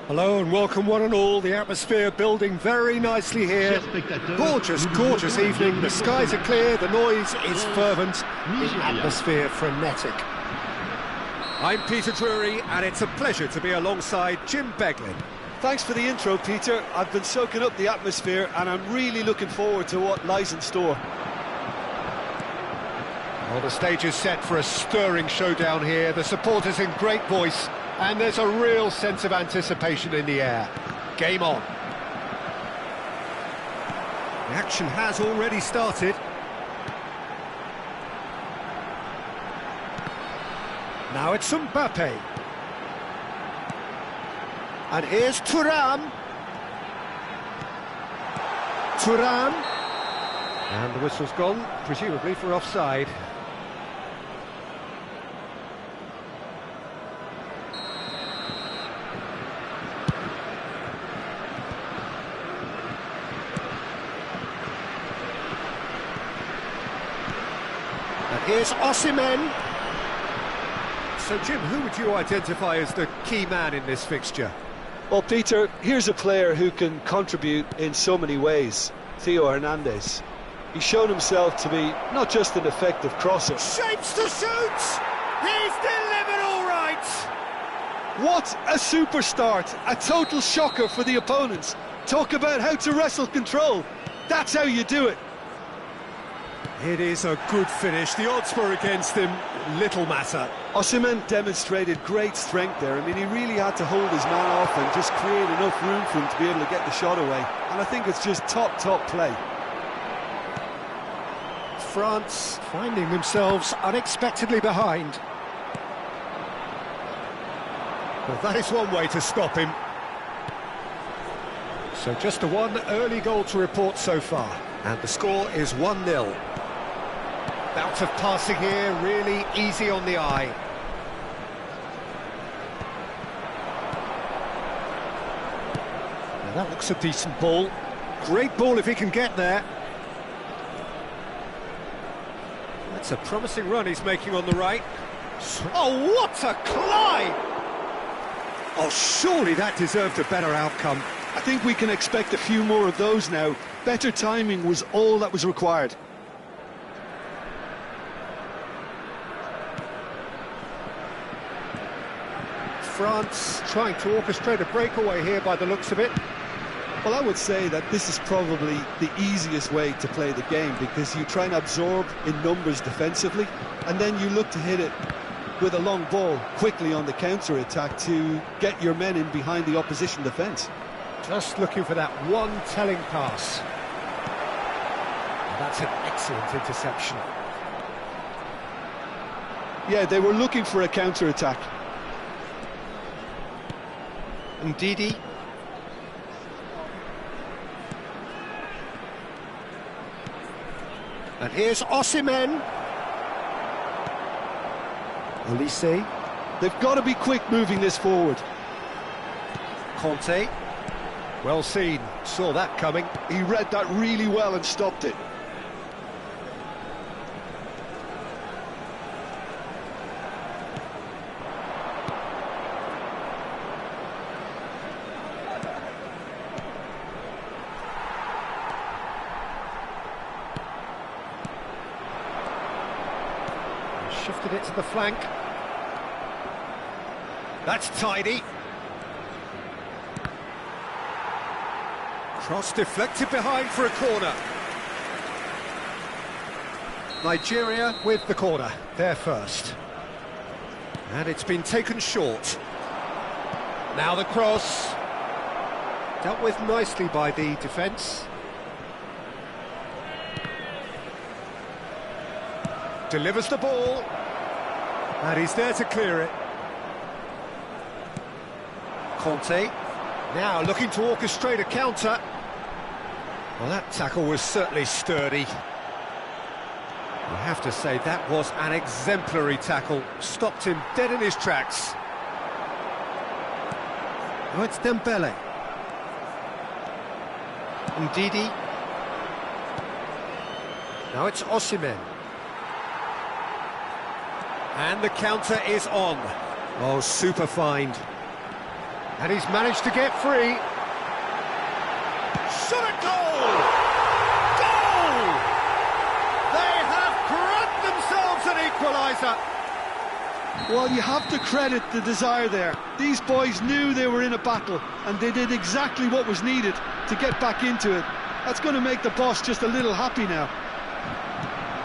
Hello and welcome one and all. The atmosphere building very nicely here. Gorgeous, gorgeous evening. The skies are clear, the noise is fervent, the atmosphere frenetic. I'm Peter Drury and it's a pleasure to be alongside Jim Beglin. Thanks for the intro, Peter. I've been soaking up the atmosphere and I'm really looking forward to what lies in store. Well, the stage is set for a stirring showdown here. The supporters in great voice. And there's a real sense of anticipation in the air. Game on. The action has already started. Now it's Mbappe. And here's Thuram. Thuram. And the whistle's gone, presumably for offside. And here's Osimhen. So, Jim, who would you identify as the key man in this fixture? Well, Peter, here's a player who can contribute in so many ways. Theo Hernandez. He's shown himself to be not just an effective crosser. Shapes to shoot! He's delivered all right! What a super start! A total shocker for the opponents. Talk about how to wrestle control. That's how you do it. It is a good finish. The odds were against him. Little matter. Osimhen demonstrated great strength there. I mean, he really had to hold his man off and just create enough room for him to be able to get the shot away. And I think it's just top play. France finding themselves unexpectedly behind. Well, that is one way to stop him. So just a one early goal to report so far. And the score is 1-0. Bout of passing here, really easy on the eye. Now that looks a decent ball. Great ball if he can get there. That's a promising run he's making on the right. Oh, what a climb! Oh, surely that deserved a better outcome. I think we can expect a few more of those now. Better timing was all that was required. France trying to orchestrate a breakaway here by the looks of it. Well, I would say that this is probably the easiest way to play the game, because you try and absorb in numbers defensively, and then you look to hit it with a long ball quickly on the counter-attack to get your men in behind the opposition defence. Just looking for that one telling pass. That's an excellent interception. Yeah, they were looking for a counter-attack. Ndidi. And here's Osimhen. Olise. They've got to be quick moving this forward. Conte. Well seen, saw that coming. He read that really well and stopped it. Shifted it to the flank. That's tidy. Cross deflected behind for a corner. Nigeria with the corner, they're first. And it's been taken short. Now the cross. Dealt with nicely by the defence. Delivers the ball. And he's there to clear it. Conte. Now looking to orchestrate a counter. Well, that tackle was certainly sturdy. You have to say that was an exemplary tackle. Stopped him dead in his tracks. Oh, it's Dembele. Ndidi. Now it's Osimhen. And the counter is on. Oh, super find. And he's managed to get free. Shot at goal! Goal! They have grabbed themselves an equaliser. Well, you have to credit the desire there. These boys knew they were in a battle, and they did exactly what was needed to get back into it. That's going to make the boss just a little happy now.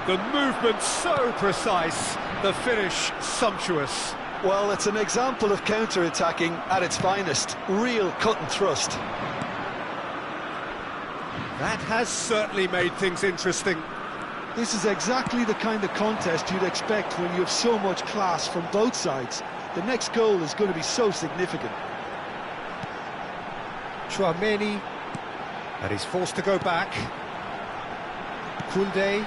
The movement so precise, the finish sumptuous. Well, it's an example of counter-attacking at its finest. Real cut and thrust. That has certainly made things interesting. This is exactly the kind of contest you'd expect when you have so much class from both sides. The next goal is going to be so significant. Tchouameni, and he's forced to go back. Koundé.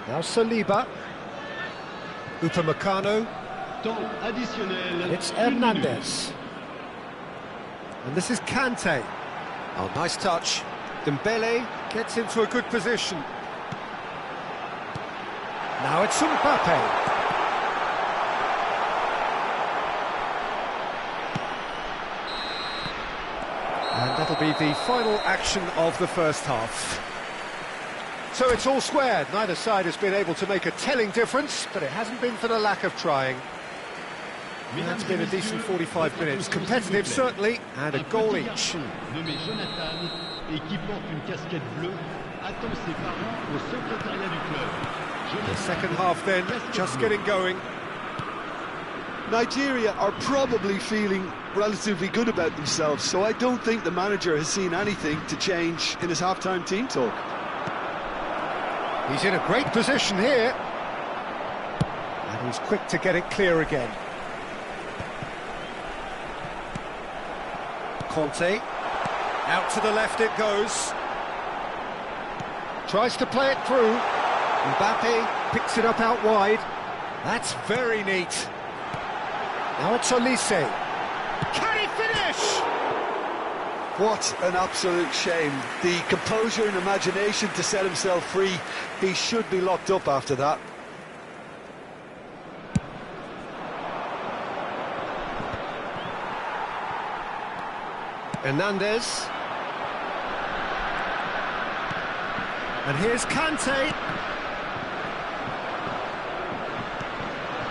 Now Saliba. Upamecano. Temps additionnel. It's une minute. Hernandez. And this is Kante. Oh, nice touch. Dembele gets into a good position. Now it's Mbappe. And that'll be the final action of the first half. So it's all squared. Neither side has been able to make a telling difference, but it hasn't been for the lack of trying. That's been a decent 45 minutes. Competitive, certainly, and a goal each. Nommé Jonathan et qui porte une casquette bleue attend ses parents au secrétariat du club. The second half then, just getting going. Nigeria are probably feeling relatively good about themselves, so I don't think the manager has seen anything to change in his half-time team talk. He's in a great position here. And he's quick to get it clear again. Conte. Out to the left it goes. Tries to play it through. Mbappe picks it up out wide. That's very neat. Now it's Olise. Can he finish? What an absolute shame. The composure and imagination to set himself free. He should be locked up after that. Hernandez. And here's Kante.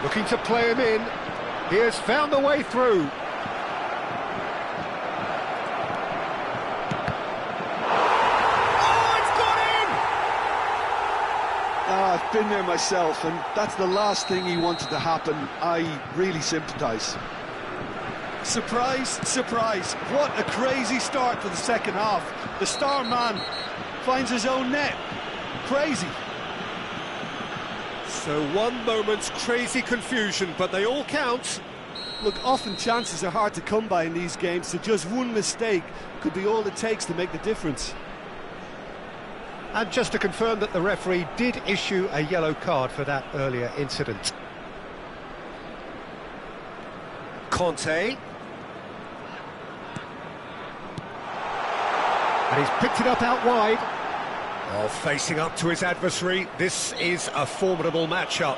Looking to play him in. He has found the way through. Oh, it's got in! I've been there myself, and that's the last thing he wanted to happen. I really sympathise. Surprise, surprise. What a crazy start to the second half. The star man finds his own net. Crazy. So one moment's crazy confusion, but they all count. Look, often chances are hard to come by in these games, so just one mistake could be all it takes to make the difference. And just to confirm that the referee did issue a yellow card for that earlier incident. Conte. And he's picked it up out wide. Oh, facing up to his adversary. This is a formidable matchup.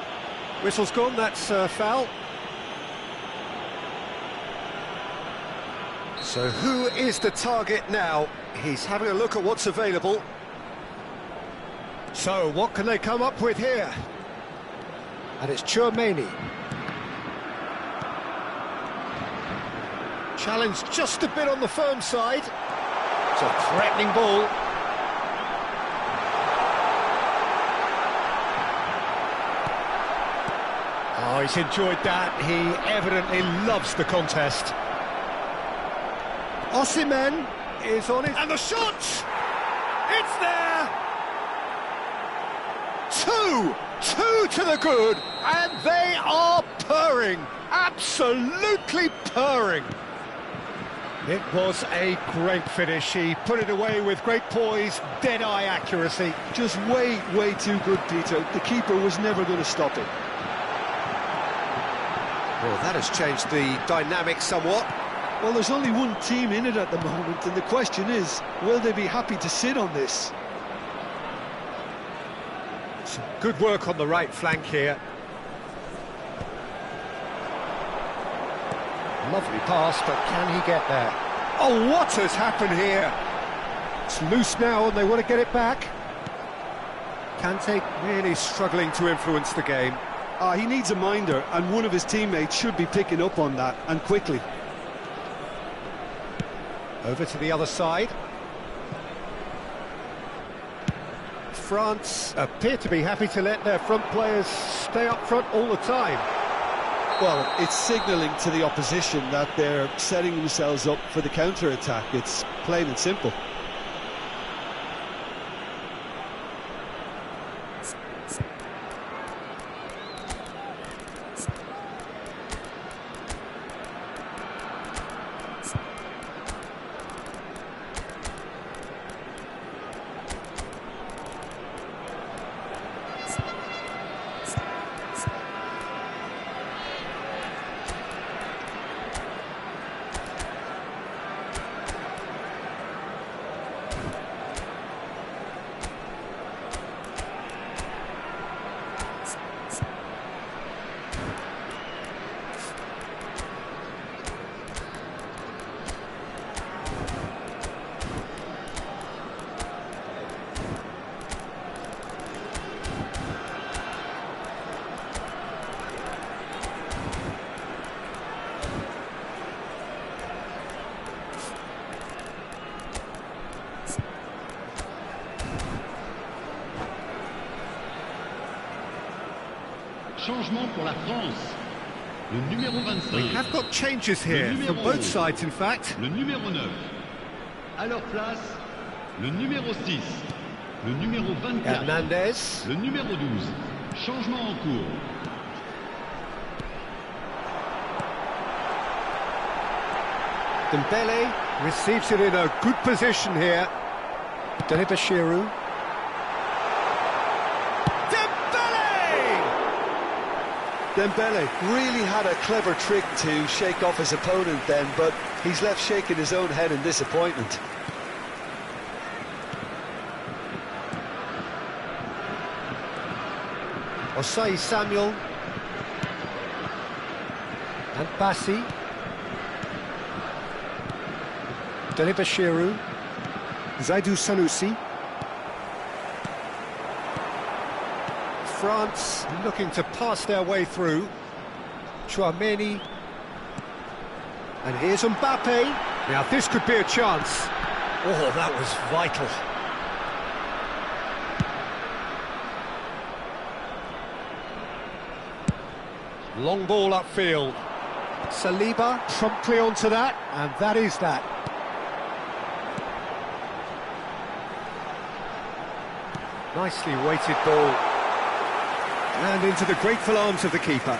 Whistle's gone, that's foul. So who is the target now? He's having a look at what's available. So what can they come up with here? And it's Tchouameni. Challenge just a bit on the firm side. It's a threatening ball. Oh, he's enjoyed that. He evidently loves the contest. Osimhen is on it. And the shot! It's there! Two to the good, and they are purring. Absolutely purring. It was a great finish. He put it away with great poise, dead-eye accuracy. Just way too good, Peter. The keeper was never going to stop it. Well, that has changed the dynamic somewhat. Well, there's only one team in it at the moment, and the question is, will they be happy to sit on this? Some good work on the right flank here. Lovely pass, but can he get there? Oh, what has happened here? It's loose now and they want to get it back. Kante really struggling to influence the game. He needs a minder, and one of his teammates should be picking up on that, and quickly. Over to the other side. France appear to be happy to let their front players stay up front all the time. Well, it's signalling to the opposition that they're setting themselves up for the counter-attack. It's plain and simple. Changement pour la France. Le numéro 25. We have got changes here, from both sides in fact. Le numéro 9. À leur place, le numéro 6. Le numéro 24. Hernandez. Le numéro 12. Changement en cours. Dembele receives it in a good position here. Dembele. Dembele really had a clever trick to shake off his opponent then, but he's left shaking his own head in disappointment. Osei Samuel. And Bassi. Dembele. Zaidou Sanusi. France looking to pass their way through. Chouameni. And here's Mbappe. Now this could be a chance. Oh, that was vital. Long ball upfield. Saliba promptly onto that, and that is that. Nicely weighted ball. And into the grateful arms of the keeper.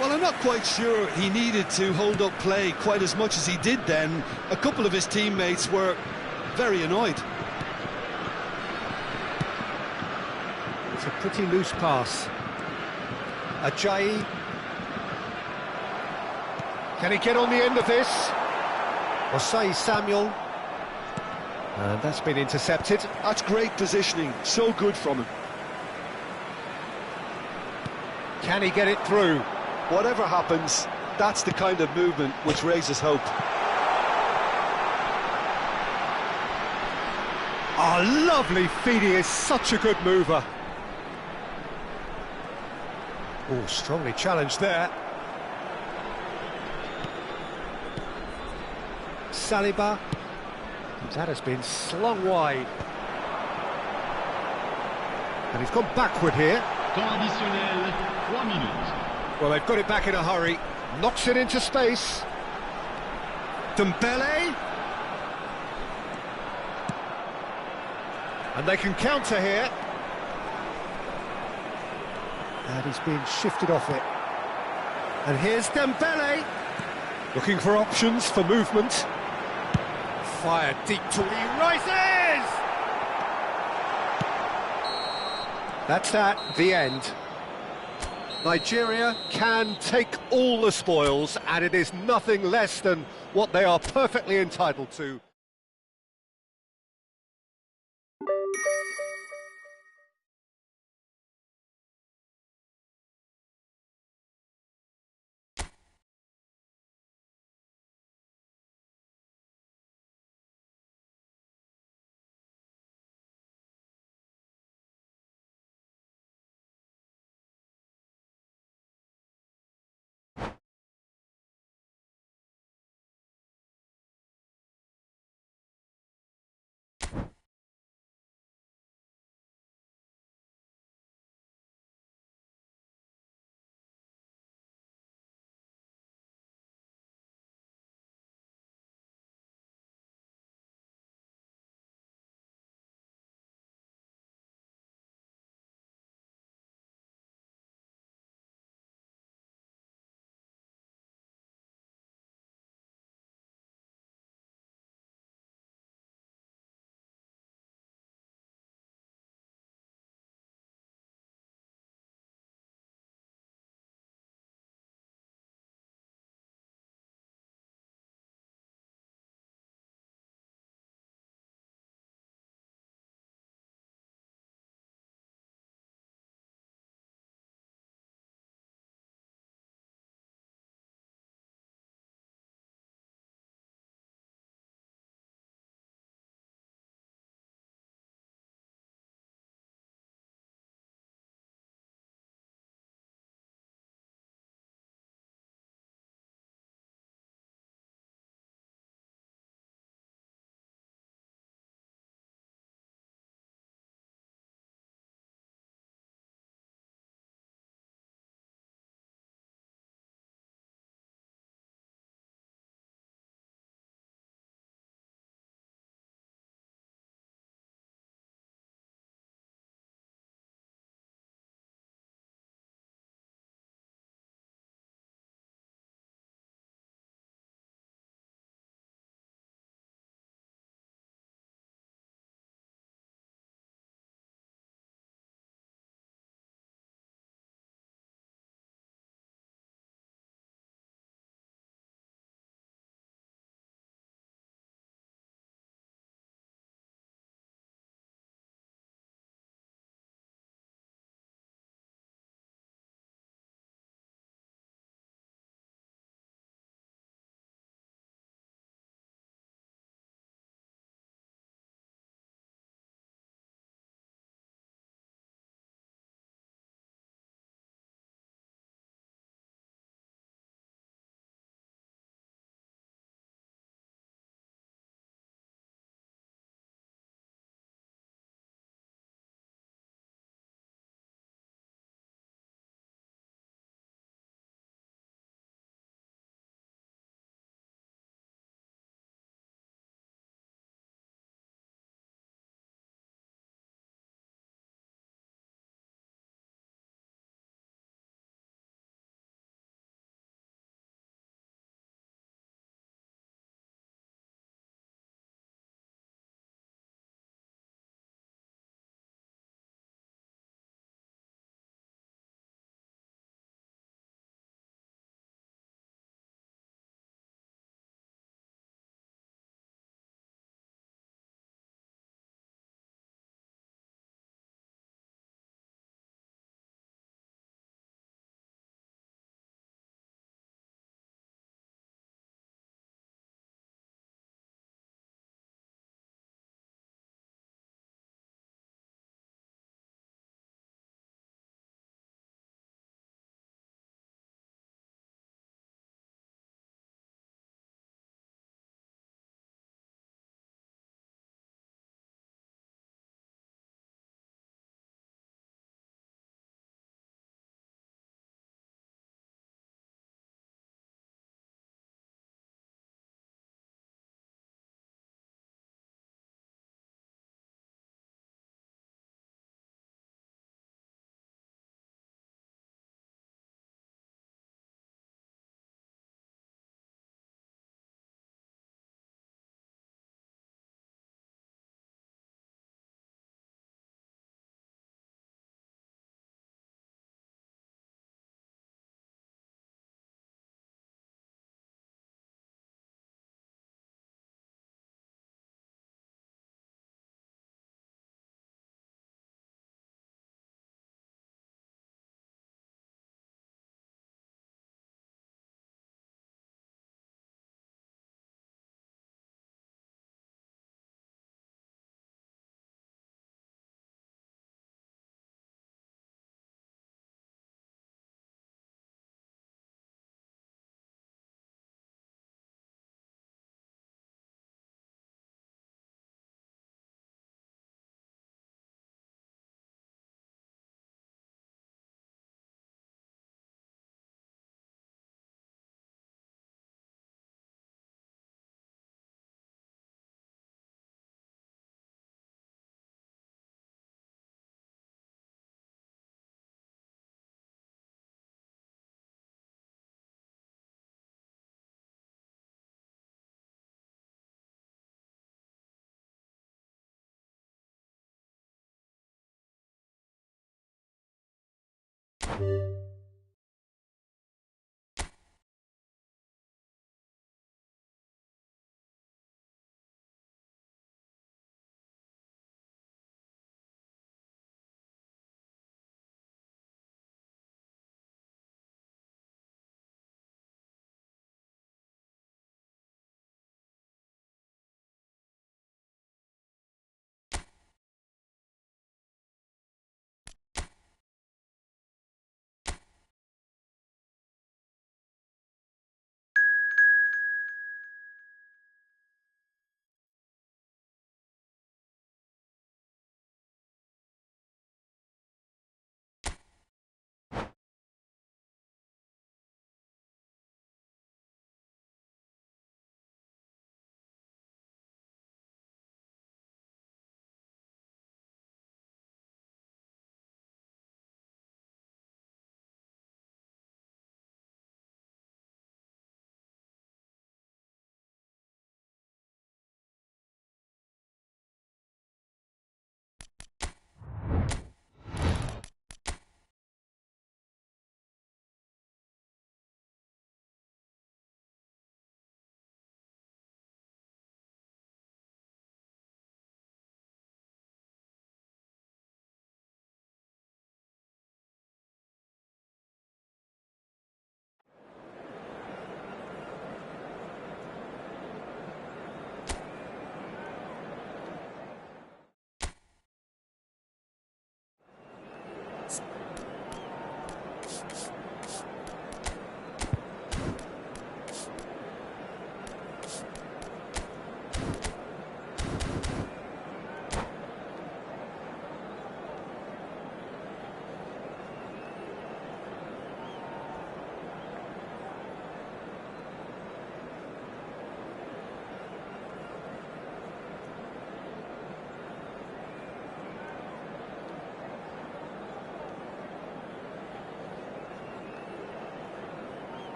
Well, I'm not quite sure he needed to hold up play quite as much as he did then. A couple of his teammates were very annoyed. It's a pretty loose pass. Ajayi. Can he get on the end of this? Osei Samuel. And that's been intercepted. That's great positioning, so good from him. Can he get it through? Whatever happens, that's the kind of movement which raises hope. Oh, lovely feed, he is such a good mover. Oh, strongly challenged there. Saliba. That has been slung wide. And he's gone backward here. Temps additionnel, 3 minutes. Well, they've got it back in a hurry. Knocks it into space. Dembele. And they can counter here. And he's been shifted off it. And here's Dembele. Looking for options for movement. Fired deep till he rises! That's that, the end. Nigeria can take all the spoils, and it is nothing less than what they are perfectly entitled to.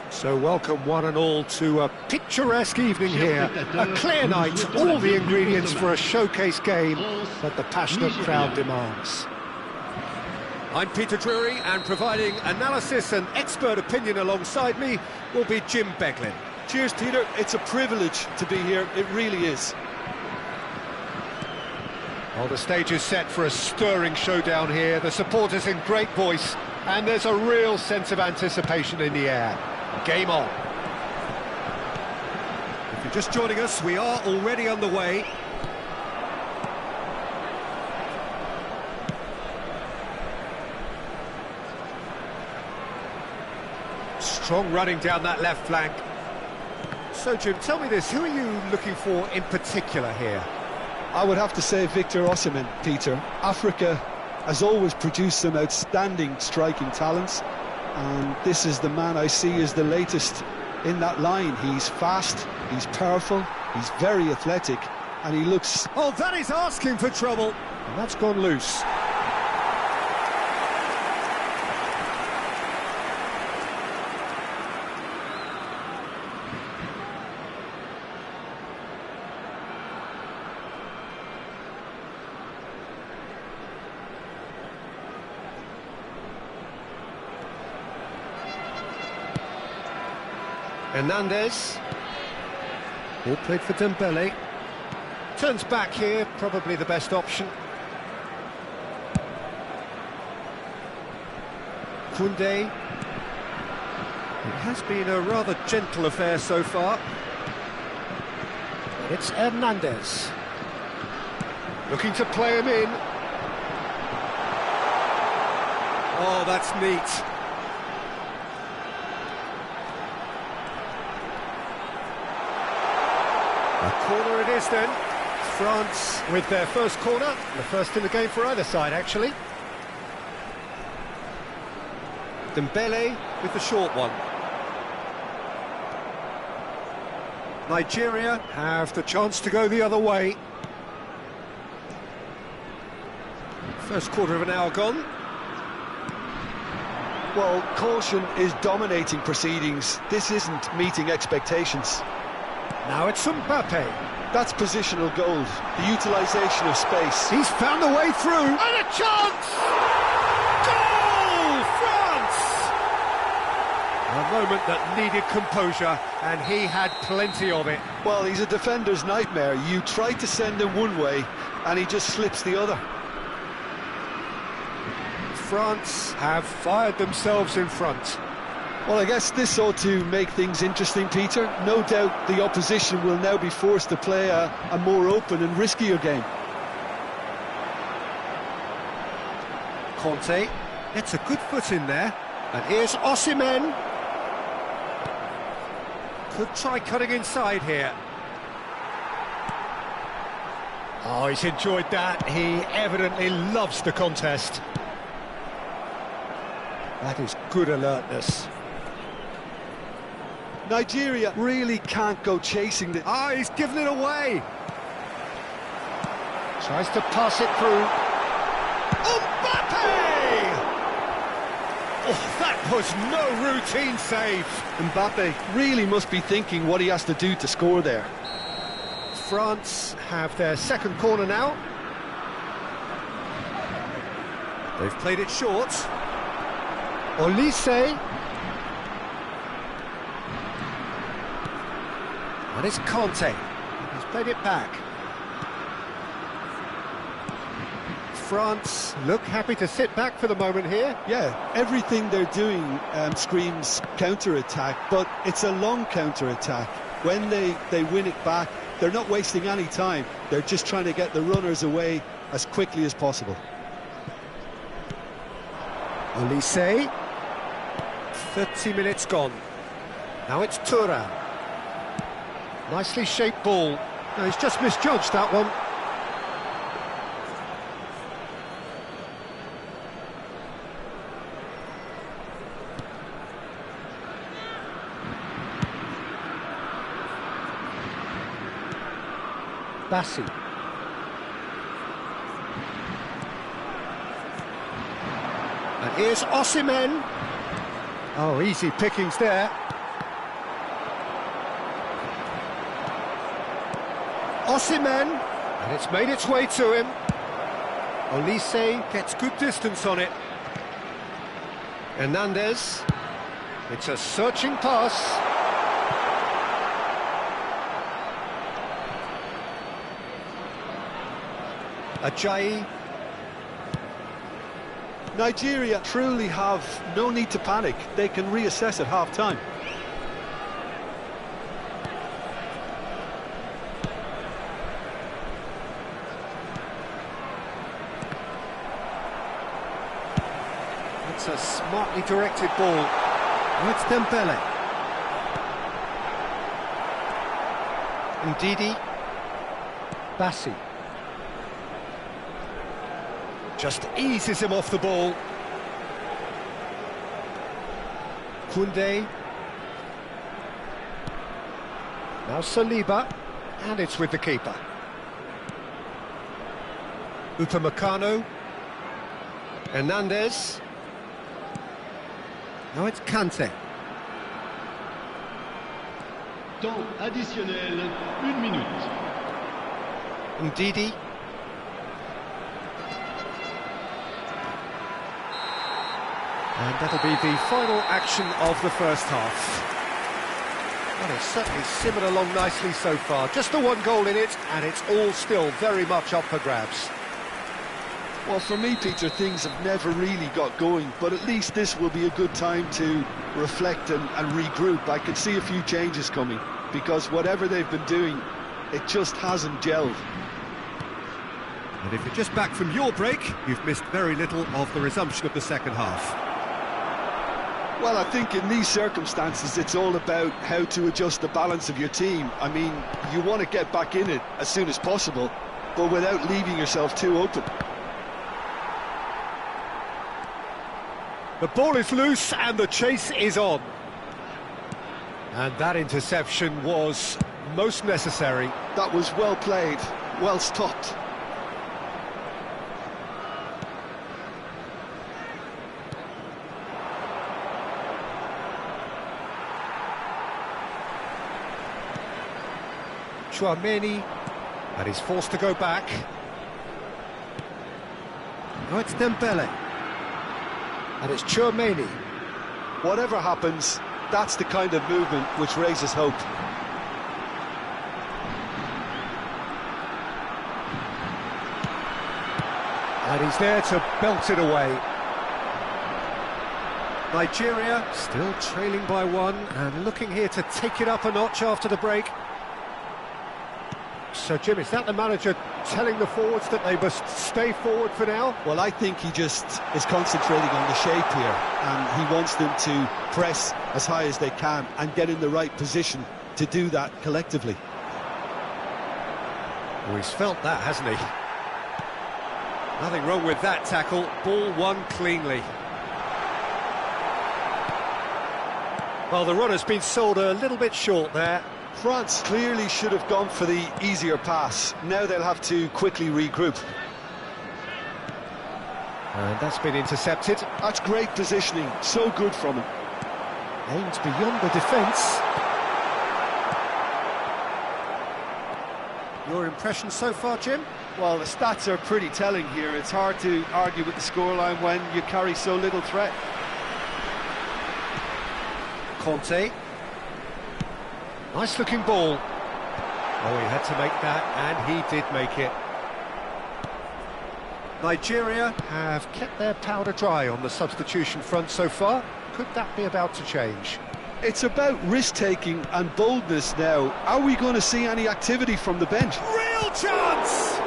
So welcome one and all to a picturesque evening here, a clear night, all the ingredients for a showcase game that the passionate crowd demands. I'm Peter Drury, and providing analysis and expert opinion alongside me will be Jim Beglin. Cheers, Peter. It's a privilege to be here. It really is. Well, the stage is set for a stirring showdown here. The supporters in great voice, and there's a real sense of anticipation in the air. Game on. If you're just joining us, we are already underway. Strong running down that left flank. So, Jim, tell me this, who are you looking for in particular here? I would have to say Victor Osimhen, Peter. Africa has always produced some outstanding striking talents, and this is the man I see as the latest in that line. He's fast, he's powerful, he's very athletic, and he looks... Oh, that is asking for trouble. And that's gone loose. Hernandez. All played for Dembele. Turns back here, probably the best option. Koundé. It has been a rather gentle affair so far. It's Hernandez. Looking to play him in. Oh, that's neat. A corner it is then. France with their first corner. The first in the game for either side, actually. Dembele with the short one. Nigeria have the chance to go the other way. First quarter of an hour gone. Well, caution is dominating proceedings. This isn't meeting expectations. Now it's Mbappe. That's positional gold, the utilisation of space. He's found a way through. And a chance! Goal! France! A moment that needed composure, and he had plenty of it. Well, he's a defender's nightmare. You try to send him one way, and he just slips the other. France have fired themselves in front. Well, I guess this ought to make things interesting, Peter. No doubt the opposition will now be forced to play a more open and riskier game. Conte gets a good foot in there. And here's Osimhen. Could try cutting inside here. Oh, he's enjoyed that. He evidently loves the contest. That is good alertness. Nigeria really can't go chasing the... Ah, he's given it away. Tries to pass it through. Mbappe! Oh, that was no routine save. Mbappe really must be thinking what he has to do to score there. France have their second corner now. They've played it short. Olise. And it's Conte. He's played it back. France look happy to sit back for the moment here. Yeah, everything they're doing screams counter-attack, but it's a long counter-attack. When they win it back, they're not wasting any time. They're just trying to get the runners away as quickly as possible. Olise. 30 minutes gone. Now it's Thuram. Nicely shaped ball. No, he's just misjudged that one. Bassi. And here's Osimhen. Oh, easy pickings there. Osimhen, and it's made its way to him. Olise gets good distance on it. Hernandez. It's a searching pass. Ajayi. Nigeria truly have no need to panic. They can reassess at half-time. It's a smartly directed ball. Oh, it's Dembele. Ndidi. Bassi. Just eases him off the ball. Koundé. Now Saliba. And it's with the keeper. Upamecano. Hernandez. Now it's Kante. Temps additionnel, 1 minute. Ndidi. And that'll be the final action of the first half. Well, it's certainly simmered along nicely so far. Just the one goal in it, and it's all still very much up for grabs. Well, for me, Peter, things have never really got going, but at least this will be a good time to reflect and regroup. I can see a few changes coming, because whatever they've been doing, it just hasn't gelled. And if you're just back from your break, you've missed very little of the resumption of the second half. Well, I think in these circumstances, it's all about how to adjust the balance of your team. I mean, you want to get back in it as soon as possible, but without leaving yourself too open. The ball is loose and the chase is on. And that interception was most necessary. That was well played, well stopped. Chouameni, and he's forced to go back. Now it's Dembele, and it's Chouameni. Whatever happens, that's the kind of movement which raises hope. And he's there to belt it away. Nigeria still trailing by one and looking here to take it up a notch after the break. So, Jim, is that the manager telling the forwards that they must stay forward for now? Well, I think he just is concentrating on the shape here, and he wants them to press as high as they can and get in the right position to do that collectively. Well, he's felt that, hasn't he? Nothing wrong with that tackle. Ball won cleanly. Well, the run has been sold a little bit short there. France clearly should have gone for the easier pass. Now they'll have to quickly regroup. And that's been intercepted. That's great positioning, so good from him. Aimed beyond the defence. Your impression so far, Jim? Well, the stats are pretty telling here. It's hard to argue with the scoreline when you carry so little threat. Conte. Nice looking ball. Oh, he had to make that, and he did make it. Nigeria have kept their powder dry on the substitution front so far. Could that be about to change? It's about risk-taking and boldness now. Are we going to see any activity from the bench? Real chance!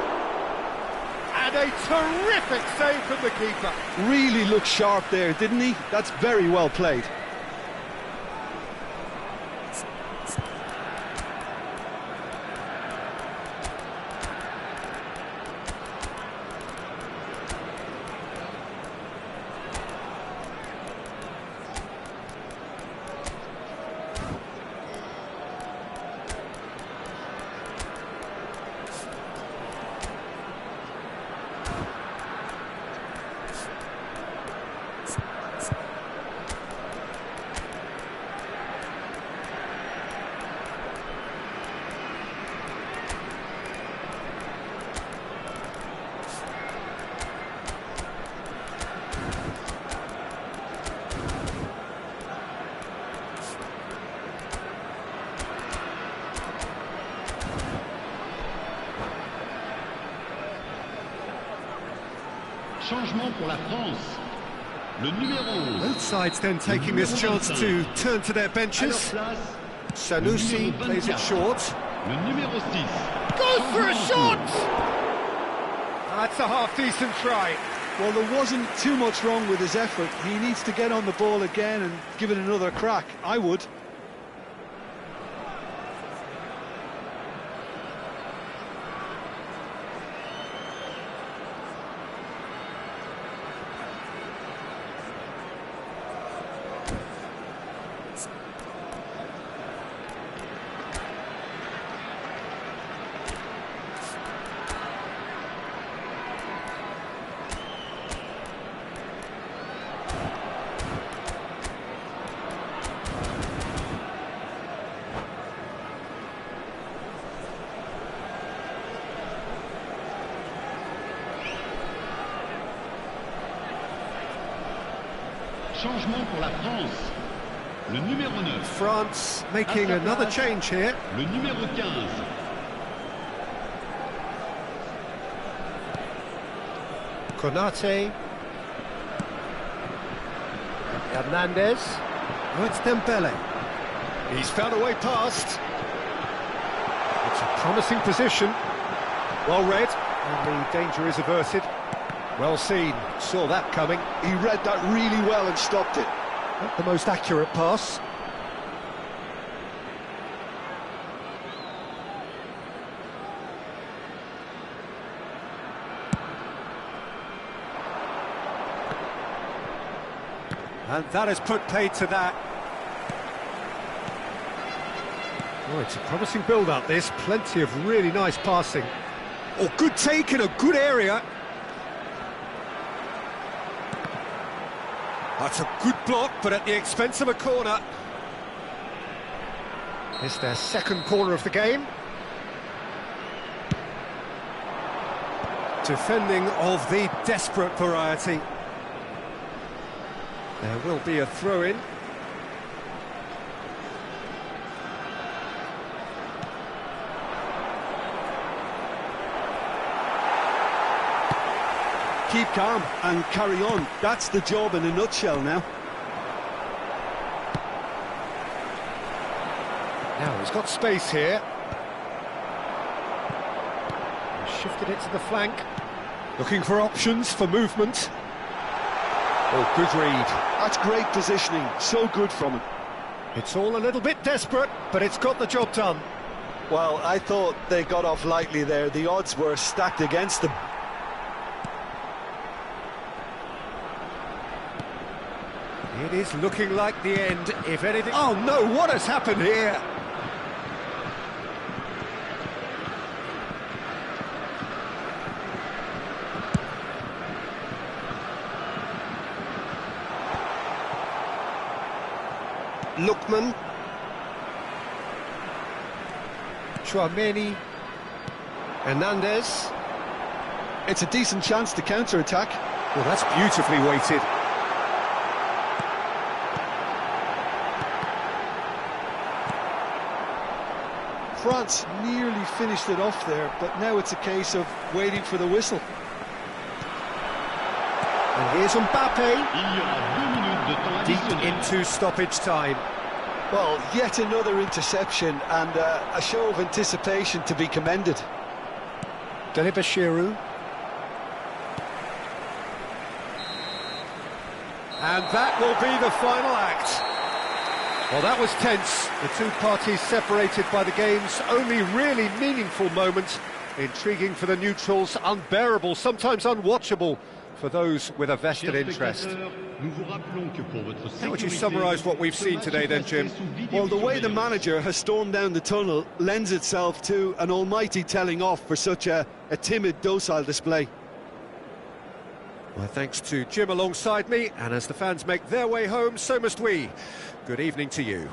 And a terrific save from the keeper. Really looked sharp there, didn't he? That's very well played. Changement pour la France. Le numéro 11. Both sides then taking this chance to turn to their benches. Sanusi plays it short. Le numéro 6. Goes for a shot! That's a half-decent try. Well, there wasn't too much wrong with his effort. He needs to get on the ball again and give it another crack. I would. Changement pour la France. Le numéro 9. France making another change here. Le numéro 15. Konate. Hernandez. Oh, it's Dembele. He's found a way past. It's a promising position. Well read, and the danger is averted. Well seen, saw that coming. He read that really well and stopped it. Not the most accurate pass. And that has put paid to that. Oh, it's a promising build-up, this. Plenty of really nice passing. Oh, good take in a good area. That's a good block, but at the expense of a corner. It's their second corner of the game. Defending of the desperate variety. There will be a throw-in. Keep calm and carry on. That's the job in a nutshell now. Now he's got space here. He's shifted it to the flank. Looking for options for movement. Oh, good read. That's great positioning. So good from him. It's all a little bit desperate, but it's got the job done. Well, I thought they got off lightly there. The odds were stacked against them. It is looking like the end, if anything... Oh no, what has happened here? Lookman. Chouameni. Hernandez. It's a decent chance to counter-attack. Well, that's beautifully weighted. France nearly finished it off there, but now it's a case of waiting for the whistle. And here's Mbappe. Il y aura 2 minutes de temps Deep additionnel. into stoppage time. Well, yet another interception and a show of anticipation to be commended. Delibashiru. And that will be the final act. Well, that was tense. The two parties separated by the game's only really meaningful moment. Intriguing for the neutrals, unbearable, sometimes unwatchable for those with a vested Chers interest. spectateurs, nous vous rappelons que pour votre How would you sécurité, summarise what we've ce seen match today est then, placé Jim? sous Well, the way the vidéosurveillance. manager has stormed down the tunnel lends itself to an almighty telling off for such a timid, docile display. Well, thanks to Jim alongside me, and as the fans make their way home, so must we. Good evening to you.